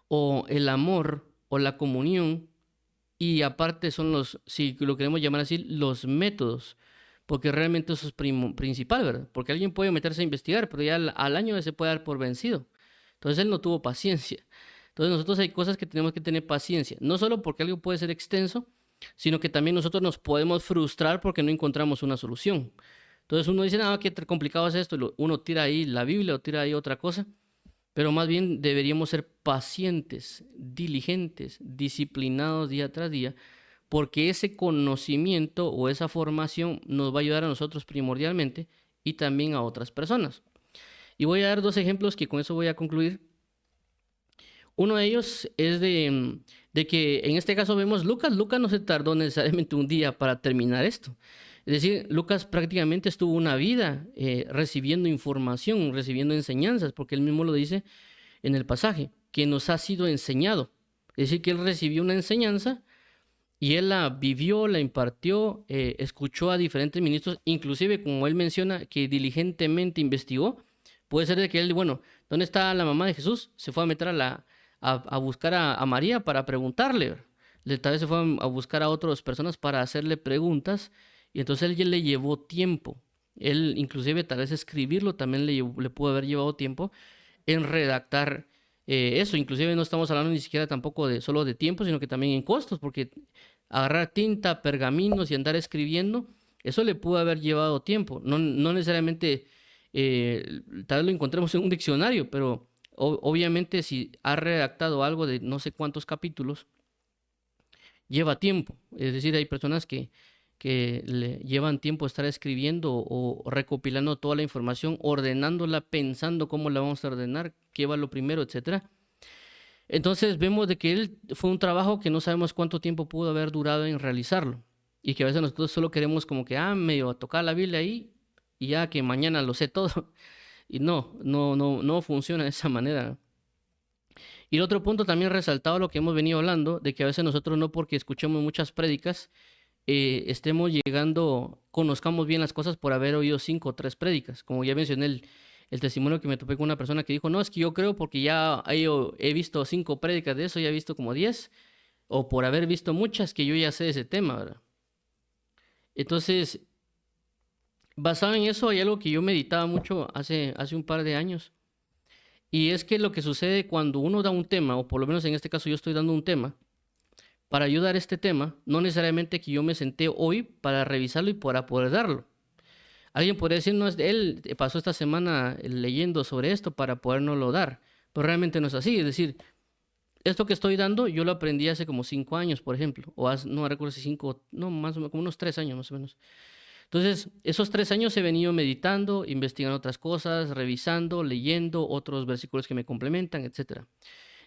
o el amor o la comunión, y aparte son si lo queremos llamar así, los métodos, porque realmente eso es principal, ¿verdad? Porque alguien puede meterse a investigar, pero ya al año ya se puede dar por vencido. Entonces él no tuvo paciencia. Entonces nosotros hay cosas que tenemos que tener paciencia, no solo porque algo puede ser extenso, sino que también nosotros nos podemos frustrar porque no encontramos una solución. Entonces uno dice, no, qué complicado es esto, uno tira ahí la Biblia o tira ahí otra cosa, pero más bien deberíamos ser pacientes, diligentes, disciplinados día tras día, porque ese conocimiento o esa formación nos va a ayudar a nosotros primordialmente y también a otras personas. Y voy a dar dos ejemplos que con eso voy a concluir. Uno de ellos es de que en este caso vemos Lucas. Lucas no se tardó necesariamente un día para terminar esto. Es decir, Lucas prácticamente estuvo una vida recibiendo información, recibiendo enseñanzas, porque él mismo lo dice en el pasaje, que nos ha sido enseñado. Es decir, que él recibió una enseñanza y él la vivió, la impartió, escuchó a diferentes ministros, inclusive como él menciona, que diligentemente investigó. Puede ser de que él, bueno, ¿dónde está la mamá de Jesús? Se fue a meter a buscar a María para preguntarle. Tal vez se fue a buscar a otras personas para hacerle preguntas. Y entonces él le llevó tiempo. Él, inclusive, tal vez escribirlo también le pudo haber llevado tiempo en redactar eso. Inclusive no estamos hablando ni siquiera tampoco solo de tiempo, sino que también en costos, porque agarrar tinta, pergaminos y andar escribiendo, eso le pudo haber llevado tiempo. No necesariamente... tal vez lo encontremos en un diccionario, pero obviamente si ha redactado algo de no sé cuántos capítulos, lleva tiempo. Es decir, hay personas que le llevan tiempo estar escribiendo o recopilando toda la información, ordenándola, pensando cómo la vamos a ordenar, qué va lo primero, etcétera. Entonces vemos de que él fue un trabajo que no sabemos cuánto tiempo pudo haber durado en realizarlo. Y que a veces nosotros solo queremos como que, medio tocar la Biblia ahí y ya que mañana lo sé todo. Y no funciona de esa manera. Y el otro punto también resaltado lo que hemos venido hablando, de que a veces nosotros no porque escuchemos muchas prédicas, estemos llegando, conozcamos bien las cosas por haber oído 5 o 3 prédicas. Como ya mencioné el testimonio que me topé con una persona que dijo, no, es que yo creo porque ya he visto 5 prédicas de eso, ya he visto como 10, o por haber visto muchas que yo ya sé de ese tema, ¿verdad? Entonces, basado en eso, hay algo que yo meditaba mucho hace un par de años. Y es que lo que sucede cuando uno da un tema, o por lo menos en este caso yo estoy dando un tema, para ayudar a este tema, no necesariamente que yo me senté hoy para revisarlo y para poder darlo. Alguien podría decir, no, él pasó esta semana leyendo sobre esto para podernoslo dar, pero realmente no es así. Es decir, esto que estoy dando yo lo aprendí hace como 5 años, por ejemplo, o no recuerdo si 5, no, más o menos, como unos 3 años más o menos. Entonces, esos 3 años he venido meditando, investigando otras cosas, revisando, leyendo otros versículos que me complementan, etcétera.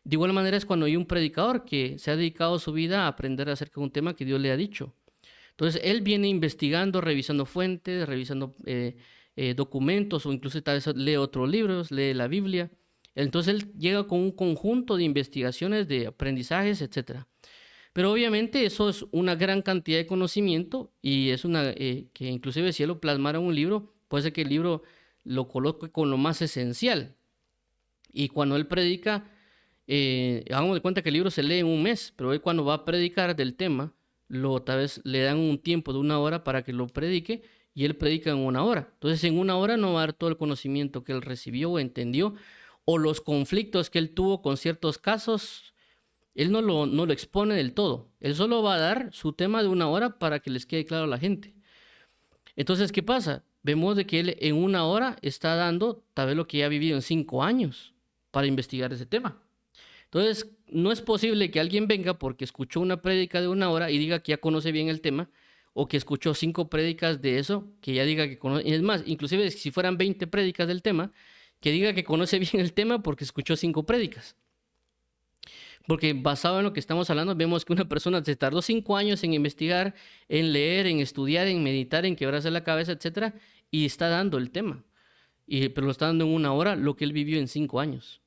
De igual manera es cuando hay un predicador que se ha dedicado su vida a aprender acerca de un tema que Dios le ha dicho. Entonces, él viene investigando, revisando fuentes, revisando documentos o incluso tal vez lee otros libros, lee la Biblia. Entonces, él llega con un conjunto de investigaciones, de aprendizajes, etcétera. Pero obviamente eso es una gran cantidad de conocimiento y es que inclusive si él lo plasmara en un libro, puede ser que el libro lo coloque con lo más esencial. Y cuando él predica, hagamos de cuenta que el libro se lee en un mes, pero él cuando va a predicar del tema, tal vez le dan un tiempo de 1 hora para que lo predique y él predica en 1 hora. Entonces en 1 hora no va a dar todo el conocimiento que él recibió o entendió o los conflictos que él tuvo con ciertos casos. Él no lo expone del todo. Él solo va a dar su tema de 1 hora para que les quede claro a la gente. Entonces, ¿qué pasa? Vemos de que él en 1 hora está dando tal vez lo que ya ha vivido en 5 años para investigar ese tema. Entonces, no es posible que alguien venga porque escuchó una prédica de 1 hora y diga que ya conoce bien el tema, o que escuchó 5 prédicas de eso, que ya diga que conoce. Es más, inclusive si fueran 20 prédicas del tema, que diga que conoce bien el tema porque escuchó 5 prédicas. Porque basado en lo que estamos hablando, vemos que una persona se tardó 5 años en investigar, en leer, en estudiar, en meditar, en quebrarse la cabeza, etcétera, y está dando el tema. Pero lo está dando en 1 hora, lo que él vivió en 5 años.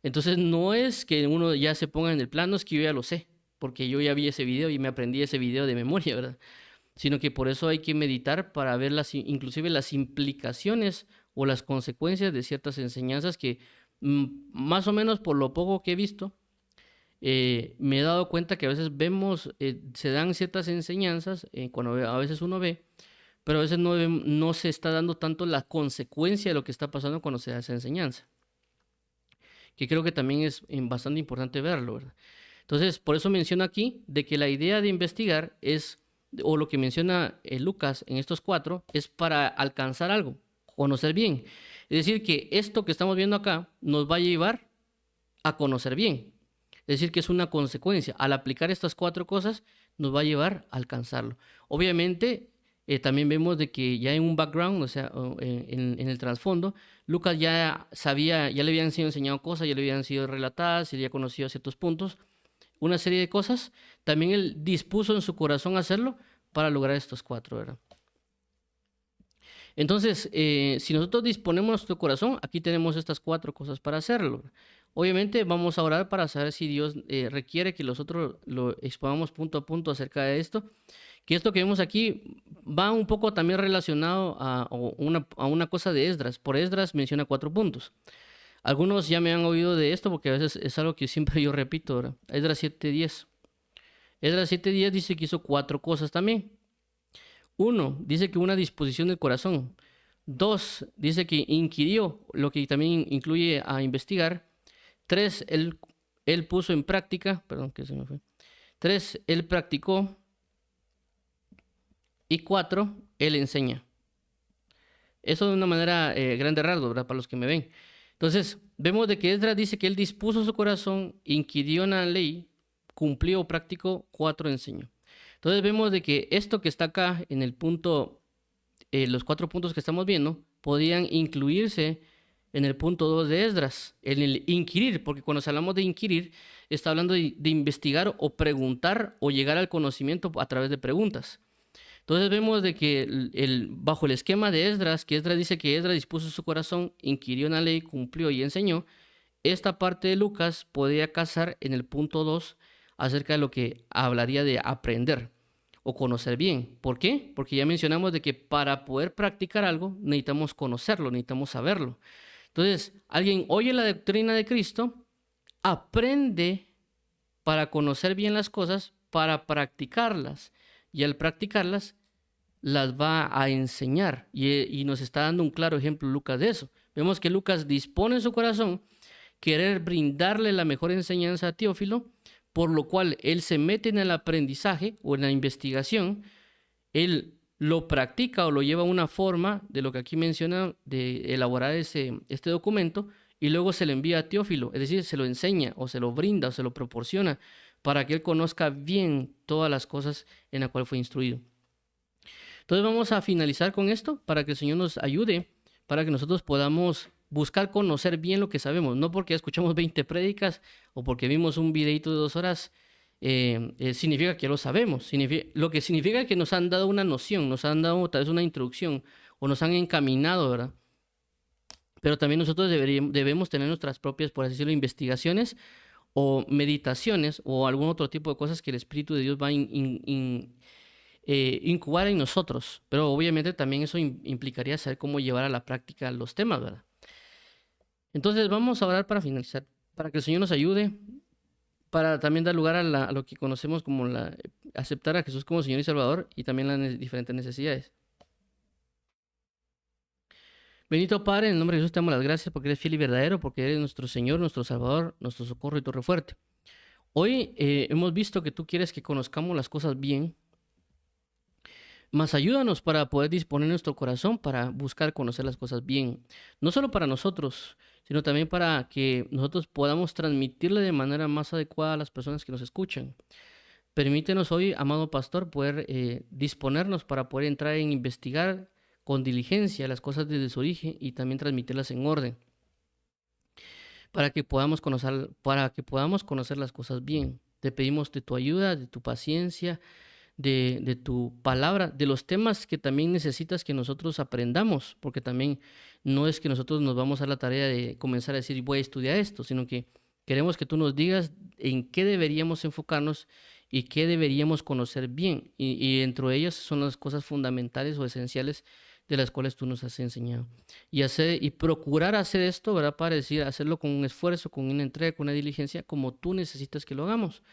Entonces no es que uno ya se ponga en el plano, es que yo ya lo sé, porque yo ya vi ese video y me aprendí ese video de memoria, ¿verdad? Sino que por eso hay que meditar para ver inclusive las implicaciones o las consecuencias de ciertas enseñanzas que más o menos por lo poco que he visto, me he dado cuenta que a veces se dan ciertas enseñanzas cuando a veces uno ve, pero a veces no se está dando tanto la consecuencia de lo que está pasando cuando se da esa enseñanza. Que creo que también es bastante importante verlo, ¿verdad? Entonces, por eso menciono aquí de que la idea de investigar o lo que menciona Lucas en estos 4, es para alcanzar algo, conocer bien. Es decir, que esto que estamos viendo acá nos va a llevar a conocer bien. Es decir, que es una consecuencia. Al aplicar estas 4 cosas, nos va a llevar a alcanzarlo. Obviamente, también vemos de que ya en un background, o sea, en el trasfondo, Lucas ya sabía, ya le habían sido enseñado cosas, ya le habían sido relatadas, y ya conocía ciertos puntos, una serie de cosas. También él dispuso en su corazón hacerlo para lograr estos 4, ¿verdad? Entonces, si nosotros disponemos nuestro corazón, aquí tenemos estas 4 cosas para hacerlo. Obviamente vamos a orar para saber si Dios requiere que nosotros lo expongamos punto a punto acerca de esto. Que esto que vemos aquí va un poco también relacionado a una cosa de Esdras. Por Esdras menciona 4 puntos. Algunos ya me han oído de esto porque a veces es algo que siempre yo repito, ¿verdad? Esdras 7:10. Esdras 7:10 dice que hizo 4 cosas también. 1, dice que una disposición del corazón. 2, dice que inquirió, lo que también incluye a investigar. 3, él puso en práctica, perdón, que se me fue. 3, él practicó. Y 4, él enseña. Eso de una manera grande rasgo, ¿verdad? Para los que me ven. Entonces, vemos de que Esdras dice que él dispuso su corazón, inquirió en la ley, cumplió o practicó, 4 enseñó. Entonces vemos de que esto que está acá en el punto, los 4 puntos que estamos viendo, podían incluirse en el punto 2 de Esdras, en el inquirir, porque cuando hablamos de inquirir, está hablando de investigar o preguntar o llegar al conocimiento a través de preguntas. Entonces vemos de que bajo el esquema de Esdras, que Esdras dice que Esdras dispuso su corazón, inquirió en la ley, cumplió y enseñó, esta parte de Lucas podría casar en el punto 2 acerca de lo que hablaría de aprender o conocer bien. ¿Por qué? Porque ya mencionamos de que para poder practicar algo necesitamos conocerlo, necesitamos saberlo. Entonces, alguien oye la doctrina de Cristo, aprende para conocer bien las cosas, para practicarlas. Y al practicarlas, las va a enseñar. Y nos está dando un claro ejemplo Lucas de eso. Vemos que Lucas dispone en su corazón querer brindarle la mejor enseñanza a Teófilo, por lo cual él se mete en el aprendizaje o en la investigación, él lo practica o lo lleva a una forma de lo que aquí menciona, de elaborar este documento, y luego se le envía a Teófilo, es decir, se lo enseña o se lo brinda o se lo proporciona para que él conozca bien todas las cosas en las cuales fue instruido. Entonces vamos a finalizar con esto para que el Señor nos ayude, para que nosotros podamos buscar conocer bien lo que sabemos, no porque escuchamos 20 prédicas o porque vimos un videito de 2 horas, significa que lo sabemos. Lo que significa que nos han dado una noción, nos han dado tal vez una introducción o nos han encaminado, ¿verdad? Pero también nosotros debemos tener nuestras propias, por así decirlo, investigaciones o meditaciones o algún otro tipo de cosas que el Espíritu de Dios va a incubar en nosotros. Pero obviamente también eso implicaría saber cómo llevar a la práctica los temas, ¿verdad? Entonces vamos a orar para finalizar, para que el Señor nos ayude, para también dar lugar a lo que conocemos como aceptar a Jesús como Señor y Salvador y también las diferentes necesidades. Bendito Padre, en el nombre de Jesús te damos las gracias porque eres fiel y verdadero, porque eres nuestro Señor, nuestro Salvador, nuestro socorro y torre fuerte. Hoy hemos visto que tú quieres que conozcamos las cosas bien, más ayúdanos para poder disponer nuestro corazón para buscar conocer las cosas bien, no solo para nosotros, sino también para que nosotros podamos transmitirle de manera más adecuada a las personas que nos escuchan. Permítenos hoy, amado pastor, poder disponernos para poder entrar en investigar con diligencia las cosas desde su origen y también transmitirlas en orden, para que podamos conocer las cosas bien. Te pedimos de tu ayuda, de tu paciencia, de tu palabra, de los temas que también necesitas que nosotros aprendamos, porque también no es que nosotros nos vamos a la tarea de comenzar a decir voy a estudiar esto, sino que queremos que tú nos digas en qué deberíamos enfocarnos y qué deberíamos conocer bien, y dentro de ellas son las cosas fundamentales o esenciales de las cuales tú nos has enseñado. Y procurar hacer esto, ¿verdad? Para decir, hacerlo con un esfuerzo, con una entrega, con una diligencia, como tú necesitas que lo hagamos.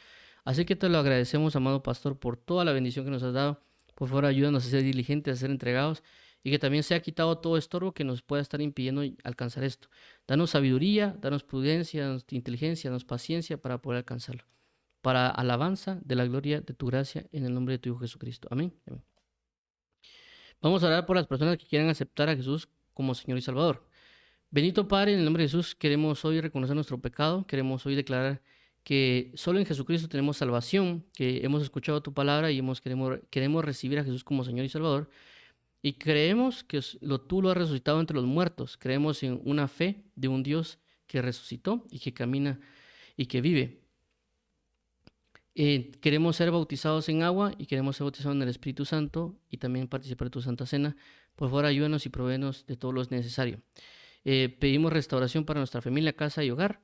Así que te lo agradecemos, amado pastor, por toda la bendición que nos has dado. Por favor, ayúdanos a ser diligentes, a ser entregados y que también sea quitado todo estorbo que nos pueda estar impidiendo alcanzar esto. Danos sabiduría, danos prudencia, danos inteligencia, danos paciencia para poder alcanzarlo. Para alabanza de la gloria de tu gracia en el nombre de tu Hijo Jesucristo. Amén. Amén. Vamos a orar por las personas que quieran aceptar a Jesús como Señor y Salvador. Bendito Padre, en el nombre de Jesús, queremos hoy reconocer nuestro pecado, queremos hoy declarar que solo en Jesucristo tenemos salvación, que hemos escuchado tu palabra y queremos recibir a Jesús como Señor y Salvador, y creemos que tú lo has resucitado entre los muertos, creemos en una fe de un Dios que resucitó y que camina y que vive. Queremos ser bautizados en agua y queremos ser bautizados en el Espíritu Santo y también participar de tu Santa Cena. Por favor, ayúdanos y provéenos de todo lo necesario. Pedimos restauración para nuestra familia, casa y hogar,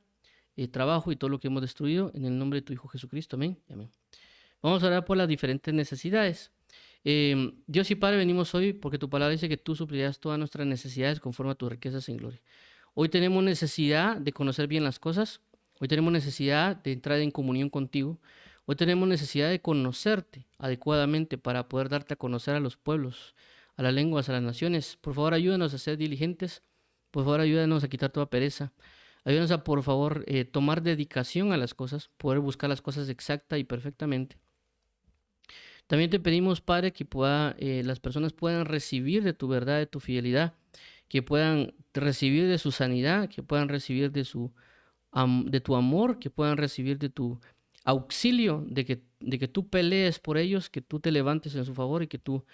trabajo y todo lo que hemos destruido, en el nombre de tu Hijo Jesucristo. Amén. Amén. Vamos a orar por las diferentes necesidades. Dios y Padre, venimos hoy porque tu palabra dice que tú suplirás todas nuestras necesidades conforme a tus riquezas en gloria. Hoy tenemos necesidad de conocer bien las cosas. Hoy tenemos necesidad de entrar en comunión contigo. Hoy tenemos necesidad de conocerte adecuadamente para poder darte a conocer a los pueblos, a las lenguas, a las naciones. Por favor, ayúdanos a ser diligentes. Por favor, ayúdanos a quitar toda pereza. Ayúdanos a, por favor, tomar dedicación a las cosas, poder buscar las cosas exacta y perfectamente. También te pedimos, Padre, que las personas puedan recibir de tu verdad, de tu fidelidad, que puedan recibir de su sanidad, que puedan recibir de tu amor, que puedan recibir de tu auxilio, de que tú pelees por ellos, que tú te levantes en su favor y que tú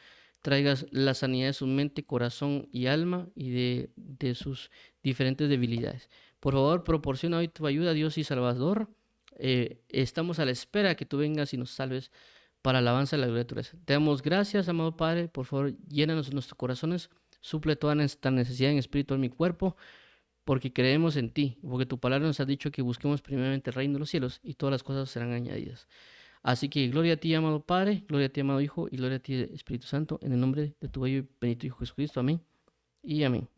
traigas la sanidad de su mente, corazón y alma y de sus diferentes debilidades. Por favor, proporciona hoy tu ayuda, Dios y Salvador. Estamos a la espera que tú vengas y nos salves para alabanza de la gloria de tu gracia. Te damos gracias, amado Padre. Por favor, llénanos nuestros corazones, suple toda nuestra necesidad en espíritu en mi cuerpo, porque creemos en ti, porque tu palabra nos ha dicho que busquemos primeramente el reino de los cielos y todas las cosas serán añadidas. Así que gloria a ti, amado Padre, gloria a ti, amado Hijo, y gloria a ti, Espíritu Santo, en el nombre de tu bello y bendito Hijo Jesucristo. Amén y amén.